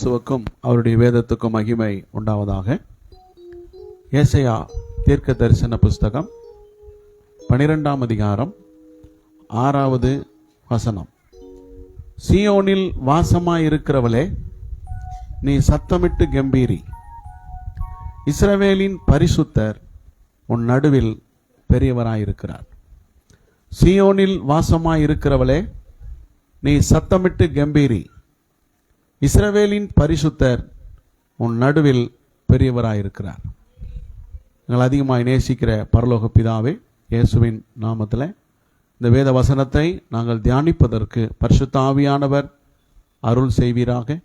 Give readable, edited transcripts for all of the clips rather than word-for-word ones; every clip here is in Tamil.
இயேசுவுக்கும் அவருடைய வேதத்துக்கும் மகிமை உண்டாவதாக. ஏசாயா தீர்க்க தரிசன புஸ்தகம் 12ஆம் அதிகாரம் 6வது வசனம். சீயோனில் வாசமாயிருக்கிறவளே, நீ சத்தமிட்டு கம்பீரி. இஸ்ரவேலின் பரிசுத்தர் உன் நடுவில் பெரியவராயிருக்கிறார். சீயோனில் வாசமாயிருக்கிறவளே, நீ சத்தமிட்டு கம்பீரி. இஸ்ரவேலின் பரிசுத்தர் உன் நடுவில் பெரியவராயிருக்கிறார். எங்கள் அதிகமாய் நேசிக்கிற பரலோக பிதாவே, இயேசுவின் நாமத்தில் இந்த வேத வசனத்தை நாங்கள் தியானிப்பதற்கு பரிசுத்த ஆவியானவர் அருள் செய்வீராக.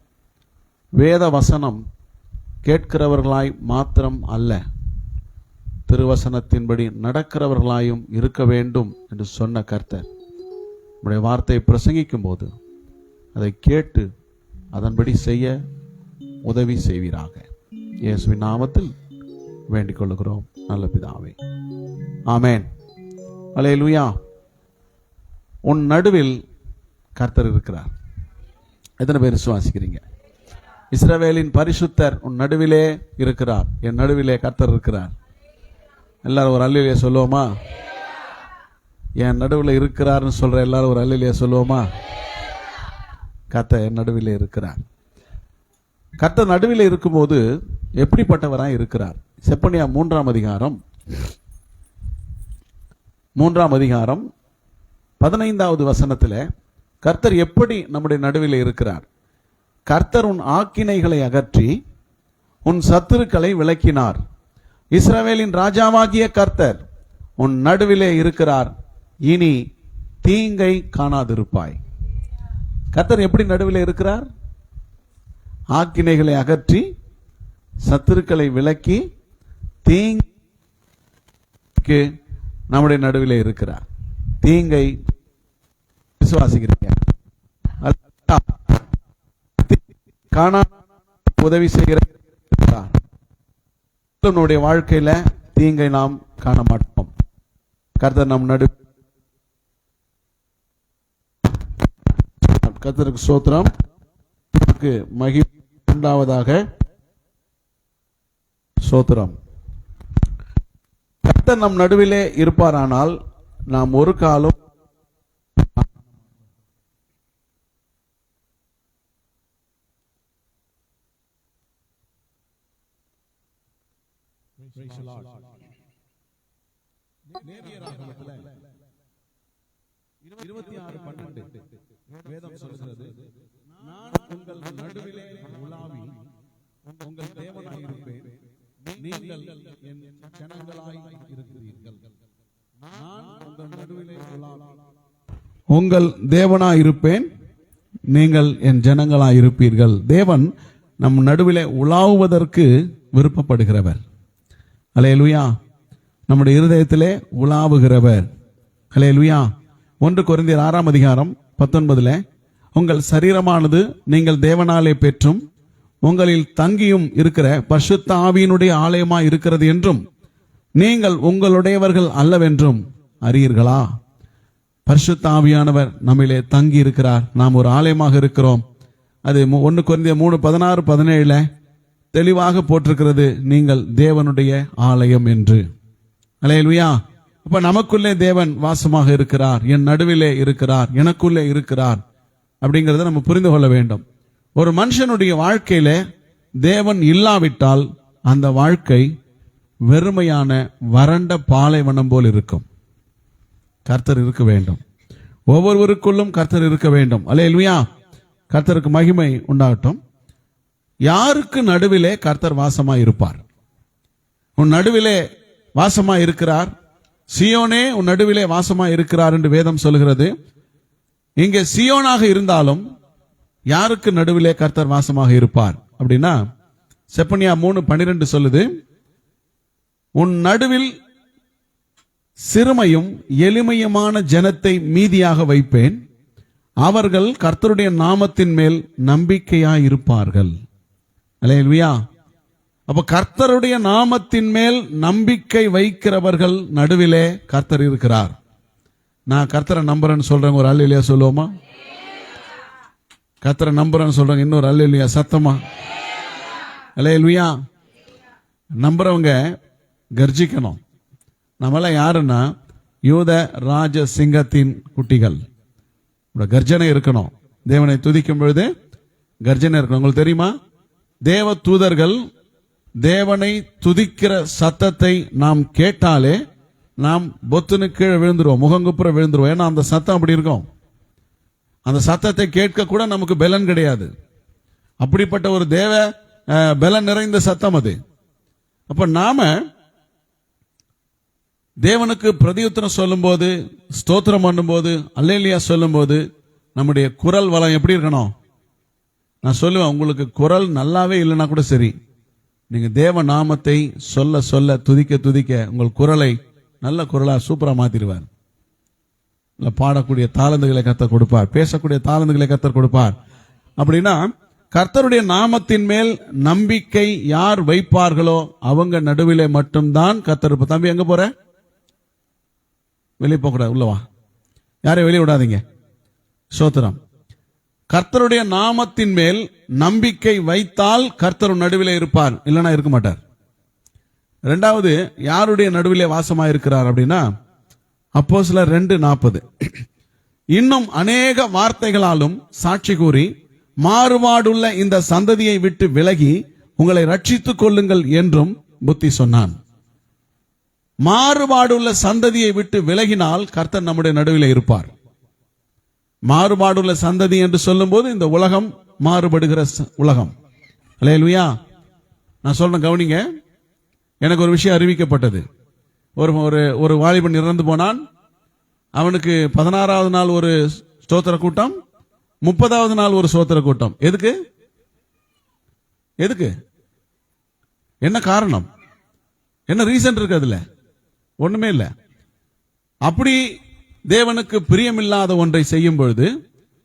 வேத வசனம் கேட்கிறவர்களாய் மாத்திரம் அல்ல, திருவசனத்தின்படி நடக்கிறவர்களாயும் இருக்க வேண்டும் என்று சொன்ன கர்த்தர் நம்முடைய வார்த்தையை பிரசங்கிக்கும் போது அதை கேட்டு அதன்படி செய்ய உதவி செய்வீராக. இயேசுவின் நாமத்தில் வேண்டிக் கொள்கிறோம் நல்ல பிதாவே, ஆமேன். அல்லேலூயா. உன் நடுவில் கர்த்தர் இருக்கிறார். எத்தனை பேர் விசுவாசிக்கிறீங்க? இஸ்ரவேலின் பரிசுத்தர் உன் நடுவிலே இருக்கிறார். என் நடுவிலே கர்த்தர் இருக்கிறார். எல்லாரும் ஒரு அல்லேலூயா சொல்லுவோமா? என் நடுவில் இருக்கிறார்னு சொல்ற எல்லாரும் ஒரு அல்லேலூயா சொல்லுவோமா? கர்த்தர் என் நடுவிலே இருக்கிறார். கர்த்தர் நடுவில் இருக்கும்போது எப்படிப்பட்டவராய் இருக்கிறார்? செப்பனியா 3ஆம் அதிகாரம் 15வது வசனத்தில் கர்த்தர் எப்படி நம்முடைய நடுவில் இருக்கிறார்? கர்த்தர் உன் ஆக்கினைகளை அகற்றி உன் சத்துருக்களை விலக்கினார். இஸ்ரவேலின் ராஜாவாகிய கர்த்தர் உன் நடுவிலே இருக்கிறார். இனி தீங்கை காணாதிருப்பாய். கர்த்தர் எப்படி நடுவில் இருக்கிறார்? ஆக்கினைகளை அகற்றி சத்துருக்களை விலக்கி தீங்கு நம்முடைய நடுவில் இருக்கிறார். தீங்கை விசுவாசிக்கிறீங்க? காணா உதவி செய்கிற நம்முடைய வாழ்க்கையில தீங்கை நாம் காண மாட்டோம். கர்த்தர் நம் நடு கர்த்தருக்கு ஸ்தோத்திரம், மகிமை உண்டாவதாக. ஸ்தோத்திரம். கர்த்தர் நம் நடுவிலே இருப்பாரானால் நாம் ஒரு காலம் வேதம் சொல்கிறது, நான் உங்கள் நடுவிலே உலாவி உங்கள் தேவனாயிருப்பேன், நீங்கள் என் ஜனங்களாய் இருக்கிறீர்கள். நான் உங்கள் நடுவிலே உலாவி உங்கள் தேவனாயிருப்பேன், நீங்கள் என் ஜனங்களாயிருப்பீர்கள். தேவன் நம் நடுவிலே உலாவுவதற்கு விருப்பப்படுகிறவர். அல்லேலூயா. நம்முடைய இருதயத்திலே உலாவுகிறவர். அல்லேலூயா. 1 கொரிந்தியர் 6ஆம் அதிகாரம் 19 உங்கள் சரீரமானது நீங்கள் தேவனாலே பெற்றும் உங்களில் தங்கியும் இருக்கிற பரிசுத்த ஆவியினுடைய ஆலயமாய் இருக்கிறது என்றும் நீங்கள் உங்களுடையவர்கள் அல்லவென்றும் அறியீர்களா? பரிசுத்த ஆவியானவர் நம்மிலே தங்கி இருக்கிறார். நாம் ஒரு ஆலயமாக இருக்கிறோம். அது 1 கொரிந்தியர் 3:16-17 தெளிவாக போட்டிருக்கிறது, நீங்கள் தேவனுடைய ஆலயம் என்று. அல்லேலூயா. அப்ப நமக்குள்ளே தேவன் வாசமாக இருக்கிறார், என் நடுவிலே இருக்கிறார், எனக்குள்ளே இருக்கிறார் அப்படிங்கிறத நம்ம புரிந்து கொள்ள வேண்டும். ஒரு மனுஷனுடைய வாழ்க்கையில தேவன் இல்லாவிட்டால் அந்த வாழ்க்கை வெறுமையான வறண்ட பாலைவனம் போல் இருக்கும். கர்த்தர் இருக்க வேண்டும். ஒவ்வொருவருக்குள்ளும் கர்த்தர் இருக்க வேண்டும். அல்லேலூயா. கர்த்தருக்கு மகிமை உண்டாகட்டும். யாருக்கு நடுவிலே கர்த்தர் வாசமாய் இருப்பார்? உன் நடுவிலே வாசமாய் இருக்கிறார். சியோனே உன் நடுவிலே வாசமாய் இருக்கிறார் என்று வேதம் சொல்கிறது. இங்கே சியோனாக இருந்தாலும் யாருக்கு நடுவிலே கர்த்தர் வாசமாக இருப்பார் அப்படின்னா, செப்பனியா 3:12 சொல்லுது, உன் நடுவில் சிறுமையும் எளிமையுமான ஜனத்தை மீதியாக வைப்பேன், அவர்கள் கர்த்தருடைய நாமத்தின் மேல் நம்பிக்கையாய் இருப்பார்கள். அல்லேலூயா. அப்ப கர்த்தருடைய நாமத்தின் மேல் நம்பிக்கை வைக்கிறவர்கள் நடுவிலே கர்த்தர் இருக்கிறார். நான் கர்த்தரை நம்புறேன்னு சொல்றேன், ஒரு அல்லேலூயா சொல்லுவோமா? கர்த்தரை நம்புறேன்னு சொல்றாங்க. இன்னொரு அல்லேலூயா சத்தமா. அல்லேலூயா. நம்புறவங்க கர்ஜிக்கணும். நம்மளாம் யாருன்னா யூத ராஜ சிங்கத்தின் குட்டிகள். கர்ஜனை இருக்கணும். தேவனை துதிக்கும் பொழுது கர்ஜனை இருக்கணும். உங்களுக்கு தெரியுமா, தேவ தூதர்கள் தேவனை துதிக்கிற சத்தத்தை நாம் கேட்டாலே நாம் பொத்துனு கீழே விழுந்துருவோம், முகங்குப்புற விழுந்துருவோம். ஏன்னா அந்த சத்தம் அப்படி இருக்கும். அந்த சத்தத்தை கேட்க கூட நமக்கு பலன் கிடையாது. அப்படிப்பட்ட ஒரு தேவ பலன் நிறைந்த சத்தம் அது. அப்ப நாம தேவனுக்கு பிரதியுத்தரம் சொல்லும் போது, ஸ்தோத்திரம் பண்ணும் போது, அல்லேலூயா சொல்லும் போது நம்முடைய குரல் வளம் எப்படி இருக்கணும்? நான் சொல்லுவேன், உங்களுக்கு குரல் நல்லாவே இல்லைன்னா கூட சரி, நீங்க தேவ நாமத்தை சொல்ல சொல்ல துதிக்க துதிக்க உங்கள் குரலை நல்ல குரலா சூப்பரா மாத்திடுவார். பாடக்கூடிய தாளந்துகளை கர்த்தர் கொடுப்பார், பேசக்கூடிய தாளந்துகளை கர்த்தர் கொடுப்பார். அப்படின்னா கர்த்தருடைய நாமத்தின் மேல் நம்பிக்கை யார் வைப்பார்களோ அவங்க நடுவிலே மட்டும்தான் கர்த்தர். தம்பி எங்க போற? வெளியே போக கூடாது, உள்ளவா. யாரையும் வெளியே விடாதீங்க. சோத்திரம். கர்த்தருடைய நாமத்தின் மேல் நம்பிக்கை வைத்தால் கர்த்தர் நடுவிலே இருப்பார், இல்லைன்னா இருக்க மாட்டார். இரண்டாவது, யாருடைய நடுவிலே வாசமா இருக்கிறார் அப்படின்னா அப்போஸ்தலர் 2:40 இன்னும் அநேக வார்த்தைகளாலும் சாட்சி கூறி மாறுபாடுள்ள இந்த சந்ததியை விட்டு விலகி உங்களை ரட்சித்துக் கொள்ளுங்கள் என்றும் புத்தி சொன்னான். மாறுபாடுள்ள சந்ததியை விட்டு விலகினால் கர்த்தர் நம்முடைய நடுவிலே இருப்பார். மாறுபாடுள்ள சந்ததி என்று சொல்லும் போது இந்த உலகம் மாறுபடுகிற உலகம். அல்லேலூயா. நான் சொல்றேன், கவனிங்க. எனக்கு ஒரு விஷயம் அறிவிக்கப்பட்டது. ஒரு வாலிபன் இறந்து போனான். அவனுக்கு 16வது நாள் ஒரு ஸ்தோத்திர கூட்டம், 30வது நாள் ஒரு ஸ்தோத்திர கூட்டம். எதுக்கு? என்ன காரணம்? என்ன ரீசன் இருக்கு அதுல? ஒண்ணுமே இல்ல. அப்படி தேவனுக்கு பிரியமில்லாத ஒன்றை செய்யும் பொழுது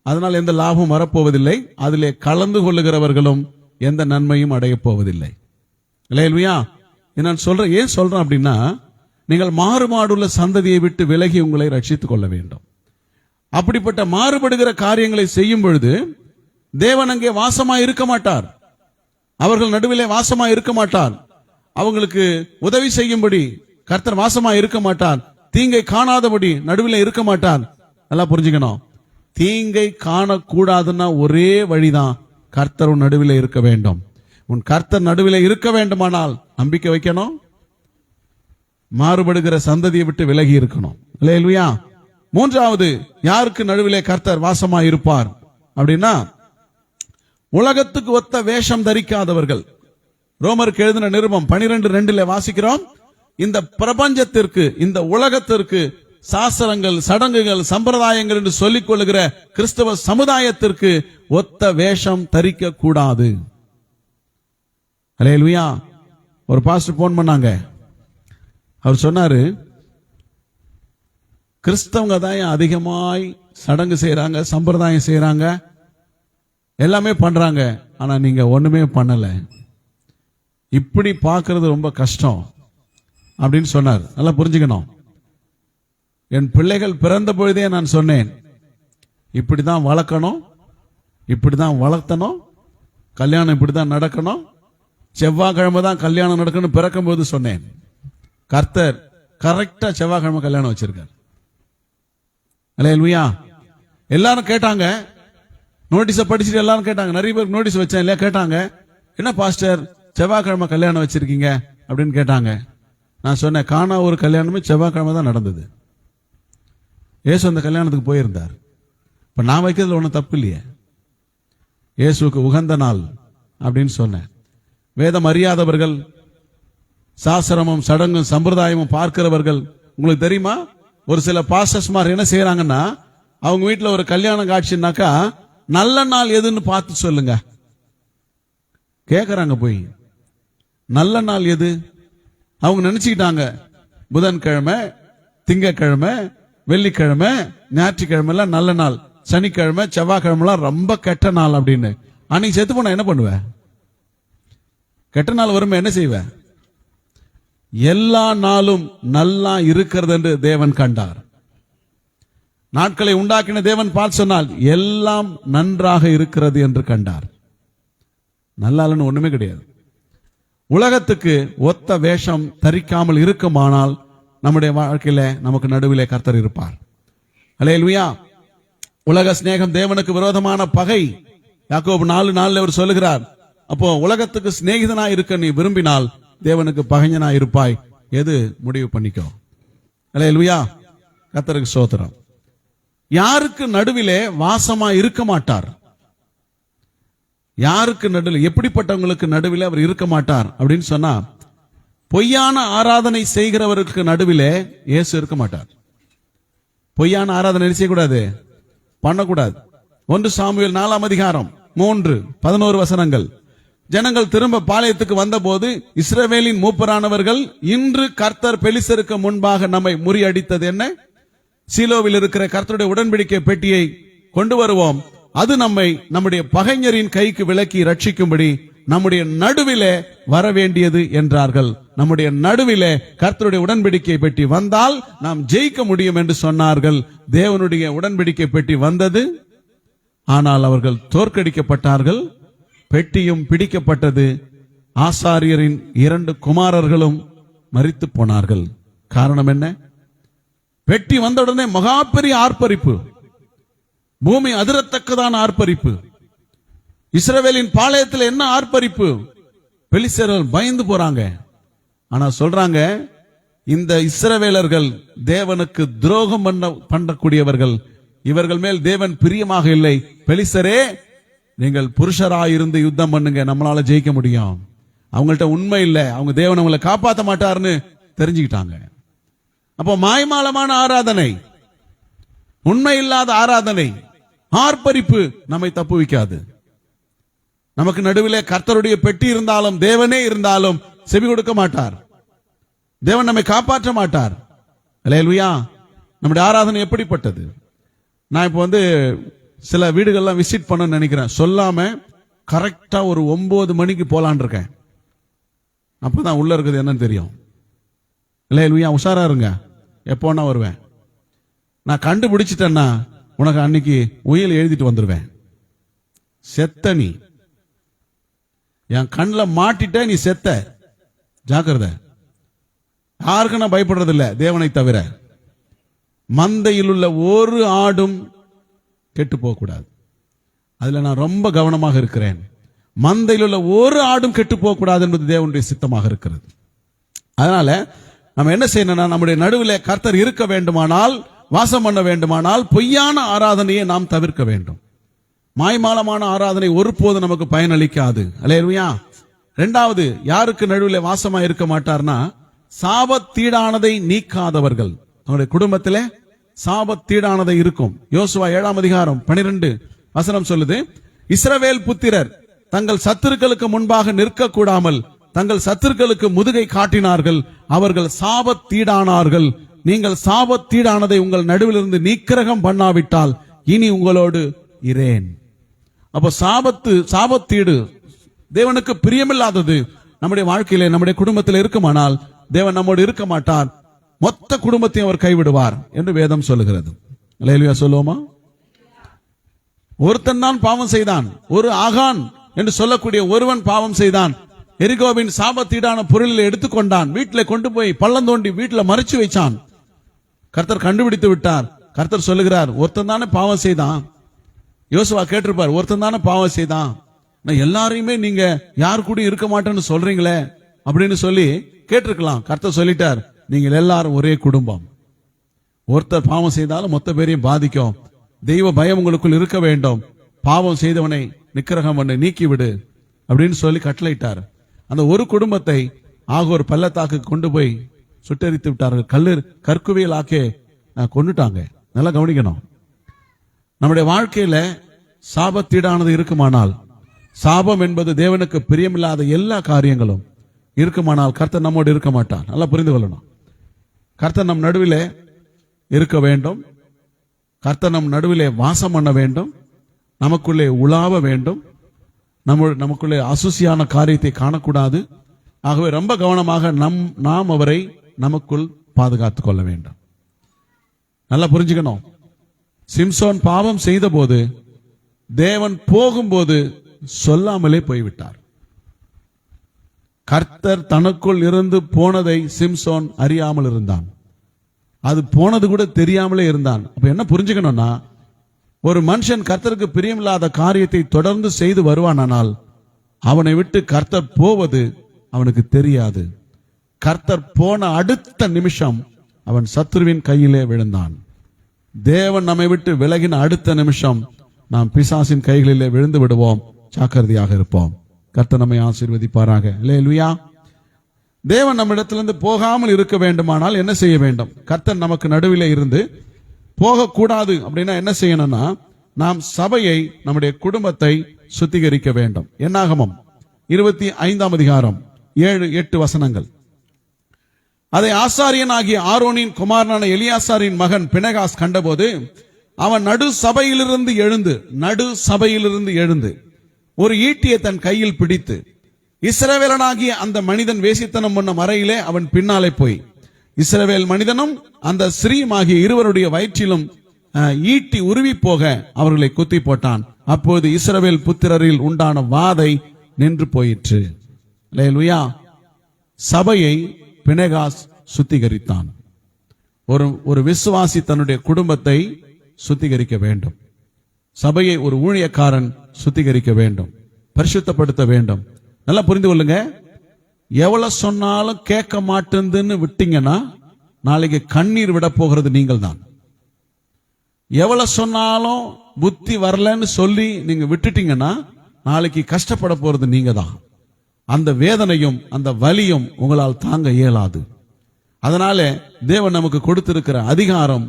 அதனால் எந்த லாபம் வரப்போவதில்லை. அதிலே கலந்து கொள்ளுகிறவர்களும் எந்த நன்மையும் அடைய போவதில்லை. இல்லையா? நான் சொல்றேன், ஏன் சொல்றேன் அப்படின்னா, நீங்கள் மாறுபாடுள்ள சந்ததியை விட்டு விலகி உங்களை ரட்சித்துக் கொள்ள வேண்டும். அப்படிப்பட்ட மாறுபடுகிற காரியங்களை செய்யும் பொழுது தேவன் அங்கே வாசமா இருக்க மாட்டார். அவர்கள் நடுவிலே வாசமா இருக்க மாட்டார். அவங்களுக்கு உதவி செய்யும்படி கர்த்தர் வாசமா இருக்க மாட்டார். தீங்கை காணாதபடி நடுவில் இருக்க மாட்டார். நல்லா புரிஞ்சுக்கணும். தீங்கை காணக்கூடாதுன்னா ஒரே வழிதான், கர்த்தர் உன் நடுவில் இருக்க வேண்டும். உன் கர்த்தர் நடுவில் இருக்க வேண்டுமானால் நம்பிக்கை வைக்கணும், மாறுபடுகிற சந்ததியை விட்டு விலகி இருக்கணும். அல்லேலூயா. மூன்றாவது, யாருக்கு நடுவிலே கர்த்தர் வாசமா இருப்பார் அப்படின்னா, உலகத்துக்கு ஒத்த வேஷம் தரிக்காதவர்கள். ரோமருக்கு எழுதின நிருபம் 12:2 வாசிக்கிறோம். இந்த பிரபஞ்சத்திற்கு, இந்த உலகத்திற்கு, சாஸ்திரங்கள், சடங்குகள், சம்பிரதாயங்கள் என்று சொல்லிக் கொள்ளுகிற கிறிஸ்தவ சமுதாயத்திற்கு ஒத்த வேஷம் தரிக்க கூடாது. அல்லேலூயா. ஒரு பாஸ்டர் போன் பண்ணாங்க. அவர் சொன்னாரு, கிறிஸ்தவங்க தான் அதிகமாய் சடங்கு செய்யறாங்க, சம்பிரதாயம் செய்யறாங்க, எல்லாமே பண்றாங்க, ஆனா நீங்க ஒண்ணுமே பண்ணல. இப்படி பார்க்கிறது ரொம்ப கஷ்டம் அப்படின்னு சொன்னார். நல்லா புரிஞ்சுக்கணும். என் பிள்ளைகள் பிறந்த பொழுதே நான் சொன்னேன், இப்படிதான் வளர்க்கணும், இப்படிதான் வளர்த்தணும், கல்யாணம் இப்படிதான் நடக்கணும், செவ்வாய்க்கிழமை தான் கல்யாணம் நடக்கணும் பிறக்கும் போது சொன்னேன். கர்த்தர் கரெக்டா செவ்வாய்க்கிழமை கல்யாணம் வச்சிருக்கார். அல்லேலூயா. எல்லாரும் கேட்டாங்க, நோட்டீஸ படிச்சுட்டு எல்லாரும் கேட்டாங்க. நிறைய பேருக்கு நோட்டீஸ் வச்சேன் இல்லையா, கேட்டாங்க, என்ன பாஸ்டர் செவ்வாய்க்கிழமை கல்யாணம் வச்சிருக்கீங்க அப்படின்னு கேட்டாங்க. நான் சொன்னேன், காணா ஒரு கல்யாணமே செவ்வாய்க்கிழமை தான் நடந்தது. இயேசு அந்த கல்யாணத்துக்கு போயிருந்தார். இப்ப நான் வைக்கிறதுல ஒன்றும் தப்பு இல்லையே, இயேசுக்கு உகந்த நாள் அப்படின்னு சொன்னேன். வேதம் அறியாதவர்கள், சாஸ்திரமும் சடங்கும் சம்பிரதாயமும் பார்க்கிறவர்கள், உங்களுக்கு தெரியுமா, ஒரு சில பாஸ்டர்ஸ்மார் என்ன செய்யறாங்கன்னா, அவங்க வீட்டுல ஒரு கல்யாணம் காட்சினாக்கா நல்ல நாள் எதுன்னு பார்த்து சொல்லுங்க கேக்குறாங்க. போய் நல்ல நாள் எது? அவங்க நினைச்சுக்கிட்டாங்க புதன்கிழமை, திங்கக்கிழமை, வெள்ளிக்கிழமை, ஞாயிற்றுக்கிழமை எல்லாம் நல்ல நாள், சனிக்கிழமை, செவ்வாய்க்கிழமை எல்லாம் ரொம்ப கெட்ட நாள் அப்படின்னு. அன்னைக்கு செத்து போனா என்ன பண்ணுவ? கெட்ட நாள் வருமே, என்ன செய்வ? எல்லா நாளும் நல்லா இருக்கிறது என்று தேவன் கண்டார். நாட்களை உண்டாக்கின தேவன் பார்த்து சொன்னால் எல்லாம் நன்றாக இருக்கிறது என்று கண்டார். நல்லாலன்னு ஒண்ணுமே கிடையாது. உலகத்துக்கு ஒத்த வேஷம் தரிக்காமல் இருக்குமானால் நம்முடைய வாழ்க்கையில நமக்கு நடுவிலே கர்த்தர் இருப்பார். அல்லேலூயா. உலக சிநேகம் தேவனுக்கு விரோதமான பகை. யாக்கோபு 4:4 அவர் சொல்லுகிறார். அப்போ உலகத்துக்கு சிநேகிதனா இருக்க நீ விரும்பினால் தேவனுக்கு பகைஞனா இருப்பாய். எது முடிவு பண்ணிக்கோ. அல்லேலூயா. கர்த்தருக்கு ஸ்தோத்திரம். யாருக்கு நடுவிலே வாசமா இருக்க மாட்டார்? யாருக்கு நடுவில், எப்படிப்பட்டவங்களுக்கு நடுவில் அவர் இருக்க மாட்டார் அப்படின்னு சொன்னா, பொய்யான ஆராதனை செய்கிறவருக்கு நடுவிலே இயேசு இருக்க மாட்டார். பொய்யான ஆராதனை செய்யக்கூடாது, பண்ணக்கூடாது. 1 சாமுவேல் 4:3-11 வசனங்கள். ஜனங்கள் திரும்ப பாளையத்துக்கு வந்தபோது இஸ்ரவேலின் மூப்பரானவர்கள், இன்று கர்த்தர் பெலிஸ்தருக்கு முன்பாக நம்மை முறியடித்தது என்ன? சீலோவில் இருக்கிற கர்த்தருடைய உடன்படிக்கை பெட்டியை கொண்டு வருவோம், அது நம்மை நம்முடைய பகைஞரின் கைக்கு விலக்கி ரட்சிக்கும்படி நம்முடைய நடுவிலே வரவேண்டியது என்றார்கள். நம்முடைய நடுவிலே கர்த்தருடைய உடன்படிக்கை பெட்டி வந்தால் நாம் ஜெயிக்க முடியும் என்று சொன்னார்கள். தேவனுடைய உடன்படிக்கை பெட்டி வந்தது, ஆனால் அவர்கள் தோற்கடிக்கப்பட்டார்கள். பெட்டியும் பிடிக்கப்பட்டது. ஆசாரியரின் 2 குமாரர்களும் மரித்து போனார்கள். காரணம் என்ன? பெட்டி வந்தவுடனே மகா பெரிய ஆர்ப்பரிப்பு, பூமி அதிரத்தக்கதான ஆர்ப்பரிப்பு. இஸ்ரவேலின் பாளையத்தில் என்ன ஆர்ப்பரிப்பு? பெலிஸ்தர்கள் பயந்து போறாங்க. ஆனா சொல்றாங்க, இந்த இஸ்ரவேலர்கள் தேவனுக்கு துரோகம் பண்ணக்கூடியவர்கள், இவர்கள் மேல் தேவன் பிரியமாக இல்லை. பெலிஸ்தரே, நீங்கள் புருஷராயிருந்து யுத்தம் பண்ணுங்க, நம்மளால ஜெயிக்க முடியும். அவங்கள்ட்ட உண்மை இல்லை, அவங்க தேவன் அவங்களை காப்பாற்ற மாட்டாருன்னு தெரிஞ்சுக்கிட்டாங்க. அப்போ மாய்மாலமான ஆராதனை, உண்மை இல்லாத ஆராதனை, ஆர்ப்பரிப்பு நம்மை தப்புவிக்காது. நமக்கு நடுவிலே கர்த்தருடைய பெட்டி இருந்தாலும், தேவனே இருந்தாலும் செவி கொடுக்க மாட்டார். தேவன் நம்மை காப்பாற்ற மாட்டார். அல்லேலூயா. நம்முடைய ஆராதனை எப்படிப்பட்டது? நான் இப்போ சில வீடுகள்லாம் விசிட் பண்ண நினைக்கிறேன். சொல்லாம கரெக்டா ஒரு 9 மணிக்கு போலான் இருக்கேன். அப்பதான் உள்ள இருக்குது என்னன்னு தெரியும். அல்லேலூயா. உஷாரா இருங்க, எப்போனா வருவேன். நான் கண்டுபிடிச்சிட்டேன்னா உனக்கு அன்னைக்கு உயில் எழுதிட்டு வந்துருவேன். செத்த நீ, என் கண்ணில் மாட்டிட்ட, நீ செத்த, ஜாக்கிரதை. யாருக்கும் நான் பயப்படுறது இல்லை, தேவனை தவிர. மந்தையில் உள்ள ஒரு ஆடும் கெட்டு போக கூடாது. அதுல நான் ரொம்ப கவனமாக இருக்கிறேன். மந்தையில் உள்ள ஒரு ஆடும் கெட்டு போக கூடாது என்பது தேவனுடைய சித்தமாக இருக்கிறது. அதனால நம்ம என்ன செய்யணும்னா, நம்முடைய நடுவில் கர்த்தர் இருக்க வேண்டுமானால், வாசம் பண்ண வேண்டுமானால், பொய்யான ஆராதனையை நாம் தவிர்க்க வேண்டும். மாய்மாலமான ஆராதனை ஒருபோது நமக்கு பயனளிக்காது. அல்லேலூயா. 2வது, யாருக்கு நடுவில் வாசமா இருக்க மாட்டார்னா, சாபத்தீடானதை நீக்காதவர்கள். அவருடைய குடும்பத்திலே சாபத்தீடானதை இருக்கும். யோசுவா 7:12 வசனம் சொல்லுது, இஸ்ரவேல் புத்திரர் தங்கள் சத்துருக்களுக்கு முன்பாக நிற்க கூடாமல் தங்கள் சத்துருக்களுக்கு முதுகை காட்டினார்கள், அவர்கள் சாபத்தீடானார்கள். நீங்கள் சாபத்தீடானதை உங்கள் நடுவிலிருந்து நீக்கிரகம் பண்ணாவிட்டால் இனி உங்களோடு இரேன். அப்போ சாபத்தீடு தேவனுக்கு பிரியமில்லாதது நம்முடைய வாழ்க்கையிலே, நம்முடைய குடும்பத்தில் இருக்குமானால் தேவன் நம்மோடு இருக்க மாட்டார். மொத்த குடும்பத்தையும் அவர் கைவிடுவார் என்று வேதம் சொல்லுகிறது. அல்லேலூயா சொல்லுவோமா? ஒருத்தன் தான் பாவம் செய்தான், ஒரு ஆகான் என்று சொல்லக்கூடிய ஒருவன் பாவம் செய்தான். எரிகோவின் சாபத்தீடான பொருளில் எடுத்துக்கொண்டான், வீட்டில் கொண்டு போய் பள்ளம் தோண்டி வீட்டில் மறைச்சு வைச்சான். கர்த்தர் கண்டுபிடித்து விட்டார். கர்த்தர் சொல்லுகிறார், ஒருத்தன் தானே பாவம் செய்தான். யோசுவா கேட்டிருப்பார், ஒருத்தன் தானே பாவம் செய்தான், நான் எல்லாரையுமே நீங்க யாரு கூட இருக்க மாட்டேன்னு சொல்றீங்களே அப்படின்னு சொல்லி கேட்டிருக்கலாம். கர்த்தர் சொல்லிட்டார், நீங்கள் எல்லாரும் ஒரே குடும்பம். ஒருத்தர் பாவம் செய்தாலும் மொத்த பேரையும் பாதிக்கும். தெய்வ பயம் உங்களுக்குள் இருக்க வேண்டும். பாவம் செய்தவனை நிக்கிரகம் பண்ணி நீக்கிவிடு அப்படின்னு சொல்லி கட்டளையிட்டார். அந்த ஒரு குடும்பத்தை ஆகோர் பள்ளத்தாக்கு கொண்டு போய் சுட்டெரித்து விட்டார்கள். கற்குவியல் ஆக்கே கொண்டுட்டாங்க. நல்லா கவனிக்கணும். நம்முடைய வாழ்க்கையில சாபத்தீடானது இருக்குமானால், சாபம் என்பது தேவனுக்கு பிரியமில்லாத எல்லா காரியங்களும் இருக்குமானால் கர்த்தர் நம்மோடு இருக்க மாட்டார். நல்லா புரிந்து கொள்ளணும். கர்த்தர் நம் நடுவிலே இருக்க வேண்டும். கர்த்தர் நம் நடுவிலே வாசம் பண்ண வேண்டும். நமக்குள்ளே உலாவ வேண்டும். நமக்குள்ளே அசுசியான காரியத்தை காணக்கூடாது. ஆகவே ரொம்ப கவனமாக நாம் அவரை நமக்குள் பாதுகாத்துக் கொள்ள வேண்டும். நல்லா புரிஞ்சுக்கணும். சிம்சோன் பாவம் செய்த போது தேவன் போகும்போது சொல்லாமலே போய்விட்டார். கர்த்தர் தனக்குள் இருந்து போனதை சிம்சோன் அறியாமல் இருந்தான். அது போனது கூட தெரியாமலே இருந்தான். அப்ப என்ன புரிஞ்சுக்கணும்னா, ஒரு மனுஷன் கர்த்தருக்கு பிரியமில்லாத காரியத்தை தொடர்ந்து செய்து வருவானால் அவனை விட்டு கர்த்தர் போவது அவனுக்கு தெரியாது. கர்த்தர் போன அடுத்த நிமிஷம் அவன் சத்துருவின் கையிலே விழுந்தான். தேவன் நம்மை விட்டு விலகின அடுத்த நிமிஷம் நாம் பிசாசின் கைகளிலே விழுந்து விடுவோம். ஜாக்கிரதையாக இருப்போம். கர்த்தர் நம்மை ஆசீர்வதிப்பாராக. அல்லேலூயா. தேவன் நம்மிடத்திலிருந்து போகாமல் இருக்க வேண்டுமானால் என்ன செய்ய வேண்டும்? கர்த்தர் நமக்கு நடுவிலே இருந்து போகக்கூடாது அப்படின்னா என்ன செய்யணும்னா, நாம் சபையை, நம்முடைய குடும்பத்தை சுத்திகரிக்க வேண்டும். என்னாகமம் 25ஆம் அதிகாரம் 7-8 வசனங்கள். அதை ஆசாரியன் ஆகிய ஆரோனின் குமாரனான எலியாசாரின் மகன் பினெகாஸ் கண்டபோது அவன் நடு சபையிலிருந்து எழுந்து ஒரு ஈட்டியை தன் கையில் பிடித்து, இஸ்ரவேலனாகிய அந்த மனிதன் வேசித்தனம் பண்ண மறையிலே அவன் பின்னாலே போய் இஸ்ரவேல் மனிதனும் அந்த ஸ்ரீமாகிய இருவருடைய வயிற்றிலும் ஈட்டி உருவி போக அவர்களை குத்தி போட்டான். அப்போது இஸ்ரவேல் புத்திரரில் உண்டான வாதை நின்று போயிற்று. அல்லேலூயா. சபையை பினெகாஸ் சுத்திகரித்தான். ஒரு விசுவாசி தன்னுடைய குடும்பத்தை சுத்திகரிக்க வேண்டும். சபையை ஒரு ஊழியக்காரன் சுத்திகரிக்க வேண்டும், பரிசுத்தப்படுத்த வேண்டும். நல்லா புரிந்து கொள்ளுங்க. எவ்வளவு சொன்னாலும் கேட்க மாட்டேன்னு விட்டீங்கன்னா நாளைக்கு கண்ணீர் விட போகிறது நீங்கள் தான். எவ்வளவு சொன்னாலும் புத்தி வரலன்னு சொல்லி நீங்க விட்டுட்டீங்கன்னா நாளைக்கு கஷ்டப்பட போறது நீங்க தான். அந்த வேதனையும் அந்த வலியும் உங்களால் தாங்க இயலாது. அதனால தேவன் நமக்கு கொடுத்திருக்கிற அதிகாரம்,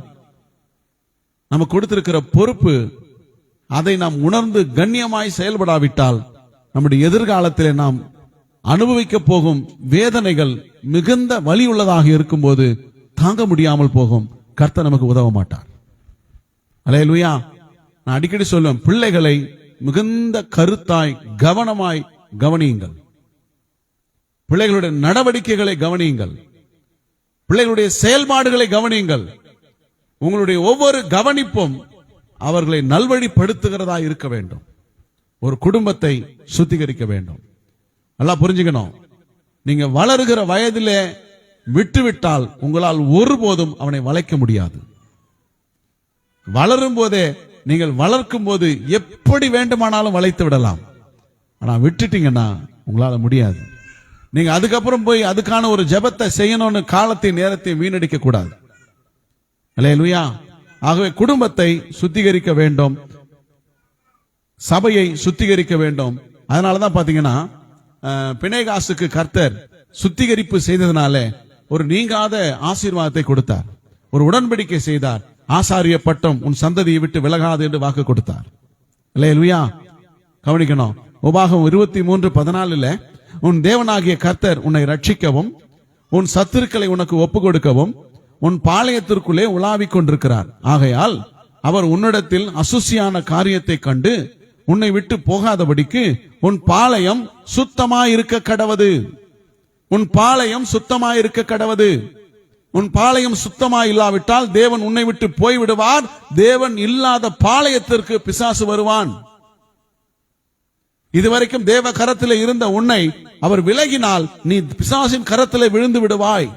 நமக்கு கொடுத்திருக்கிற பொறுப்பு, அதை நாம் உணர்ந்து கண்ணியமாய் செயல்படாவிட்டால் நம்முடைய எதிர்காலத்திலே நாம் அனுபவிக்க போகும் வேதனைகள் மிகுந்த வலி உள்ளதாக இருக்கும்போது தாங்க முடியாமல் போகும். கர்த்தர் நமக்கு உதவ மாட்டார். அல்லேலூயா. நான் அடிக்கடி சொல்லுவேன், பிள்ளைகளை மிகுந்த கருத்தாய் கவனமாய் கவனியுங்கள். பிள்ளைகளுடைய நடவடிக்கைகளை கவனியுங்கள். பிள்ளைகளுடைய செயல்பாடுகளை கவனியுங்கள். உங்களுடைய ஒவ்வொரு கவனிப்பும் அவர்களை நல்வழிப்படுத்துகிறதா இருக்க வேண்டும். ஒரு குடும்பத்தை சுத்திகரிக்க வேண்டும். நல்லா புரிஞ்சுக்கணும். நீங்க வளருகிற வயதிலே விட்டுவிட்டால் உங்களால் ஒருபோதும் அவனை வளைக்க முடியாது. வளரும் போதே, நீங்கள் வளர்க்கும் போது எப்படி வேண்டுமானாலும் வளைத்து விடலாம். ஆனா விட்டுட்டீங்கன்னா உங்களால முடியாது. நீங்க அதுக்கப்புறம் போய் அதுக்கான ஒரு ஜெபத்தை செய்யணும்னு காலத்தை நேரத்தை வீணடிக்க கூடாது. அல்லேலூயா. ஆகவே குடும்பத்தை சுத்திகரிக்க வேண்டும், சபையை சுத்திகரிக்க வேண்டும். அதனாலதான் பாத்தீங்கன்னா பினெகாசுக்கு கர்த்தர் சுத்திகரிப்பு செய்ததுனால ஒரு நீங்காத ஆசீர்வாதத்தை கொடுத்தார். ஒரு உடன்படிக்கை செய்தார். ஆசாரிய பட்டம் உன் சந்ததியை விட்டு விலகாது என்று வாக்கு கொடுத்தார். அல்லேலூயா. கவனிக்கணும். உபாகமம் 23:14 உன் தேவனாகிய கர்த்தர் உன்னை ரட்சிக்கவும் உன் சத்துருக்களை உனக்கு ஒப்பு கொடுக்கவும் உன் பாளையத்திற்குள்ளே உலாவிக் கொண்டிருக்கிறார். ஆகையால் அவர் உன்னிடத்தில் அசுசியான காரியத்தை கண்டு உன்னை விட்டு போகாதபடிக்கு உன் பாளையம் சுத்தமாயிருக்க கடவது. உன் பாளையம் சுத்தமாயிருக்க கடவது. உன் பாளையம் சுத்தமாய் இல்லாவிட்டால் தேவன் உன்னை விட்டு போய்விடுவார். தேவன் இல்லாத பாளையத்திற்கு பிசாசு வருவான். இதுவரைக்கும் தேவ கரத்திலே இருந்த உன்னை அவர் விலகினால் நீ பிசாசின் கரத்திலே விழுந்து விடுவாய்.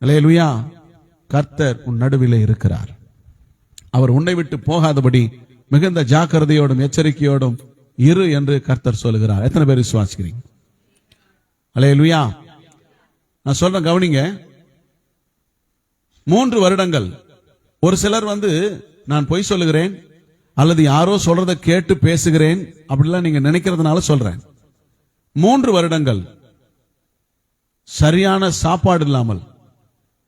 அல்லேலூயா. கர்த்தர் உன் நடுவிலே இருக்கிறார். அவர் உன்னை விட்டு போகாதபடி மிகுந்த ஜாக்கிரதையோடும் எச்சரிக்கையோடும் இரு என்று கர்த்தர் சொல்லுகிறார். எத்தனை பேர் விசுவாசிக்கிறீங்க? அல்லேலூயா. நான் சொல்றேன், கவனிங்க. 3 வருடங்கள். ஒரு சிலர் நான் பொய் சொல்லுகிறேன் அல்லது யாரோ சொல்றதை கேட்டு பேசுகிறேன் அப்படிலாம் நீங்க நினைக்கிறதுனால சொல்றேன். 3 வருடங்கள் சரியான சாப்பாடு இல்லாமல்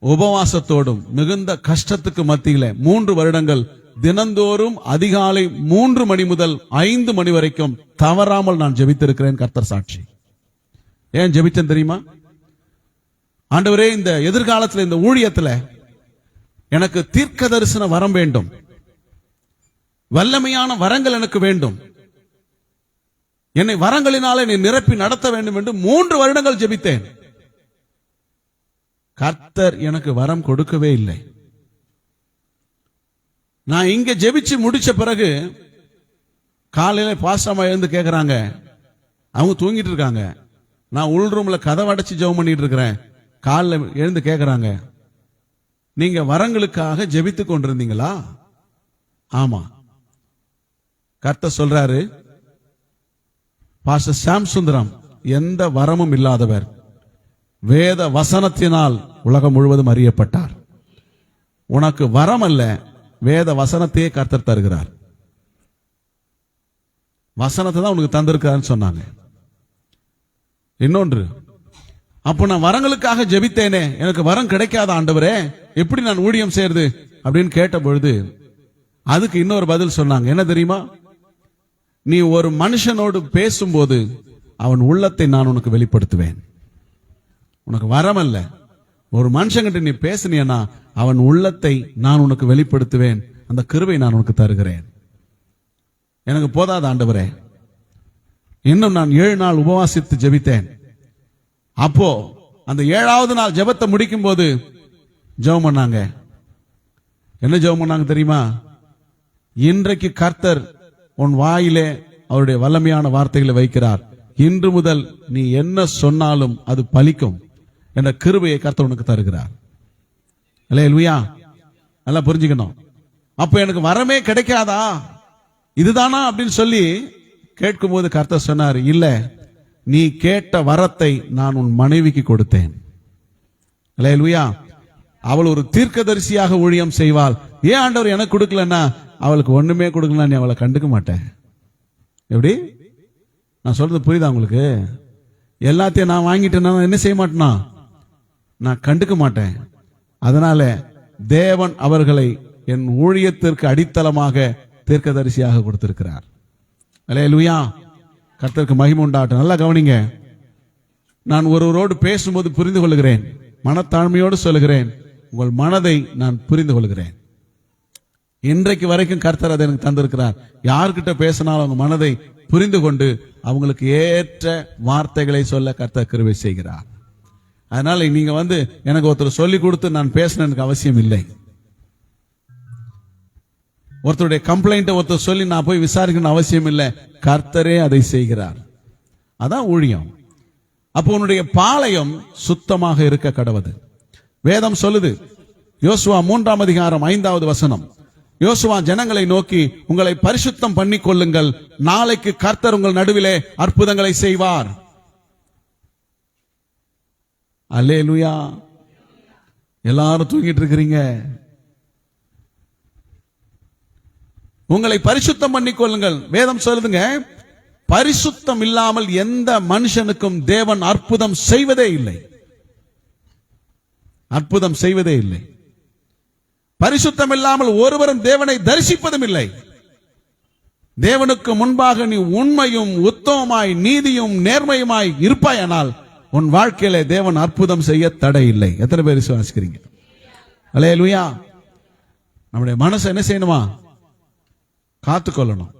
உபவாசத்தோடும் மிகுந்த கஷ்டத்துக்கு மத்தியில 3 வருடங்கள் தினந்தோறும் அதிகாலை 3 மணி முதல் 5 மணி வரைக்கும் தவறாமல் நான் ஜெபித்திருக்கிறேன். கர்த்தர் சாட்சி. ஏன் ஜெபிச்சேன் தெரியுமா? ஆண்டவரே, இந்த எதிர்காலத்தில் இந்த ஊழியத்தில் எனக்கு தீர்க்க தரிசன வரம் வேண்டும், வல்லமையான வரங்கள் எனக்கு வேண்டும், என்னை வரங்களினாலே நீ நிரப்பி நடத்த வேண்டும் என்று 3 வருடங்கள் ஜெபித்தேன். கர்த்தர் எனக்கு வரம் கொடுக்கவே இல்லை. நான் இங்க ஜெபிச்சு முடிச்ச பிறகு காலையில பாஸ்டமா எழுந்து கேக்குறாங்க, அவங்க தூங்கிட்டு இருக்காங்க, நான் உள் ரூம்ல கதவை அடைச்சு ஜெபம் பண்ணிட்டு இருக்கிறேன். காலைல எழுந்து கேக்குறாங்க, நீங்க வரங்களுக்காக ஜெபித்து கொண்டிருந்தீங்களா? ஆமா. கர்த்தர் சொல்றாரு, பாஸ்டர் சாம் சுந்தரம் எந்த வரமும் இல்லாதவர், வேத வசனத்தினால் உலகம் முழுவதும் அறியப்பட்டார். உனக்கு வரம் அல்ல, வேத வசனத்தையே கர்த்தர் தருகிறார். வசனத்தை தான் உனக்கு தந்திருக்காருன்னு சொன்னாங்க. இன்னொன்று, அப்ப நான் வரங்களுக்காக ஜெபித்தேனே, எனக்கு வரம் கிடைக்காத ஆண்டவரே, எப்படி நான் ஊழியம் செய்யறது அப்படின்னு கேட்ட பொழுது அதுக்கு இன்னொரு பதில் சொன்னாங்க. என்ன தெரியுமா? நீ ஒரு மனுஷனோடு பேசும்போது அவன் உள்ளத்தை நான் உனக்கு வெளிப்படுத்துவேன். உனக்கு வரம் அல்ல, ஒரு மனுஷங்கிட்ட நீ பேசினா அவன் உள்ளத்தை நான் உனக்கு வெளிப்படுத்துவேன். அந்த கிருபை நான் உனக்கு தருகிறேன். எனக்கு போதாத ஆண்டவரே, இன்னும் நான் 7 நாள் உபவாசித்து ஜெபித்தேன். அப்போ அந்த 7வது நாள் ஜெபத்தை முடிக்கும் போது ஜெபம் பண்ணாங்க. என்ன ஜெபம் பண்ணாங்க தெரியுமா? இன்றைக்கு கர்த்தர் உன் வாயிலே அவருடைய வல்லமையான வார்த்தைகளை வைக்கிறார். இன்று முதல் நீ என்ன சொன்னாலும் அது பலிக்கும் என்ற கிருபையை கர்த்தர் உனக்கு தருகிறார். அல்லேலூயா. நல்லா புரிஞ்சுக்கணும். அப்ப எனக்கு வரமே கிடைக்காதா, இதுதானா அப்படின்னு சொல்லி கேட்கும் போது கர்த்தர் சொன்னார், இல்ல, நீ கேட்ட வரத்தை நான் உன் மனைவிக்கு கொடுத்தேன். அல்லேலூயா. அவள் ஒரு தீர்க்கதரிசியாக ஊழியம் செய்வாள். ஏன் ஆண்டவர் எனக்கு கொடுக்கலன்னா, அவளுக்கு ஒண்ணுமே கொடுக்கலாம், நீ அவளை கண்டுக்க மாட்டேன். எப்படி? நான் சொல்றது புரியுதா உங்களுக்கு? எல்லாத்தையும் நான் வாங்கிட்டேன்னா என்ன செய்ய மாட்டேனா, நான் கண்டுக்க மாட்டேன். அதனால தேவன் அவர்களை என் ஊழியத்திற்கு அடித்தளமாக தீர்க்கதரிசியாக கொடுத்திருக்கிறார். அல்லேலூயா. கர்த்தருக்கு மகிமை உண்டாகட்டும். நல்லா கவனிங்க. நான் ஒருவரோடு பேசும்போது புரிந்து கொள்கிறேன், மனத்தாழ்மையோடு சொல்லுகிறேன், உங்கள் மனதை நான் புரிந்து கொள்கிறேன். இன்றைக்கு வரைக்கும் கர்த்தர் அதை எனக்கு தந்திருக்கிறார். யார்கிட்ட பேசினாலும் அவங்க மனதை புரிந்து கொண்டு அவங்களுக்கு ஏற்ற வார்த்தைகளை சொல்ல கர்த்தர் கிருபை செய்கிறார். அதனால நீங்க எனக்கு ஒருத்தர் சொல்லி கொடுத்து நான் பேசணும் எனக்கு அவசியம் இல்லை. ஒருத்தருடைய கம்ப்ளைண்ட் ஒருத்தர் சொல்லி நான் போய் விசாரிக்கணும் அவசியம் இல்லை. கர்த்தரே அதை செய்கிறார். அதான் ஊழியம். அப்போ உன்னுடைய பாளையம் சுத்தமாக இருக்க கடவுது. வேதம் சொல்லுது, யோசுவா 3ஆம் அதிகாரம் 5வது வசனம், யோசுவா ஜனங்களை நோக்கி, உங்களை பரிசுத்தம் பண்ணிக் கொள்ளுங்கள், நாளைக்கு கர்த்தர் உங்கள் நடுவிலே அற்புதங்களை செய்வார். அல்லேலூயா. எல்லாரும் தூங்கிட்டு இருக்கிறீங்க. உங்களை பரிசுத்தம் பண்ணிக் கொள்ளுங்கள். வேதம் சொல்லுதுங்க, பரிசுத்தம் இல்லாமல் எந்த மனுஷனுக்கும் தேவன் அற்புதம் செய்வதே இல்லை. அற்புதம் செய்வதே இல்லை. பரிசுத்தம் இல்லாமல் ஒருவரும் தேவனை தரிசிப்பதும் இல்லை. தேவனுக்கு முன்பாக நீ உண்மையும் உத்தமமாய் நீதியும் நேர்மையுமாய் இருப்பாயானால் உன் வாழ்க்கையில தேவன் அற்புதம் செய்ய தடை இல்லை. எத்தனை பேர் விசுவாசிக்கிறீங்க? அல்லேலூயா. நம்முடைய மனசை என்ன செய்யணுமா? காத்துக்கொள்ளணும்.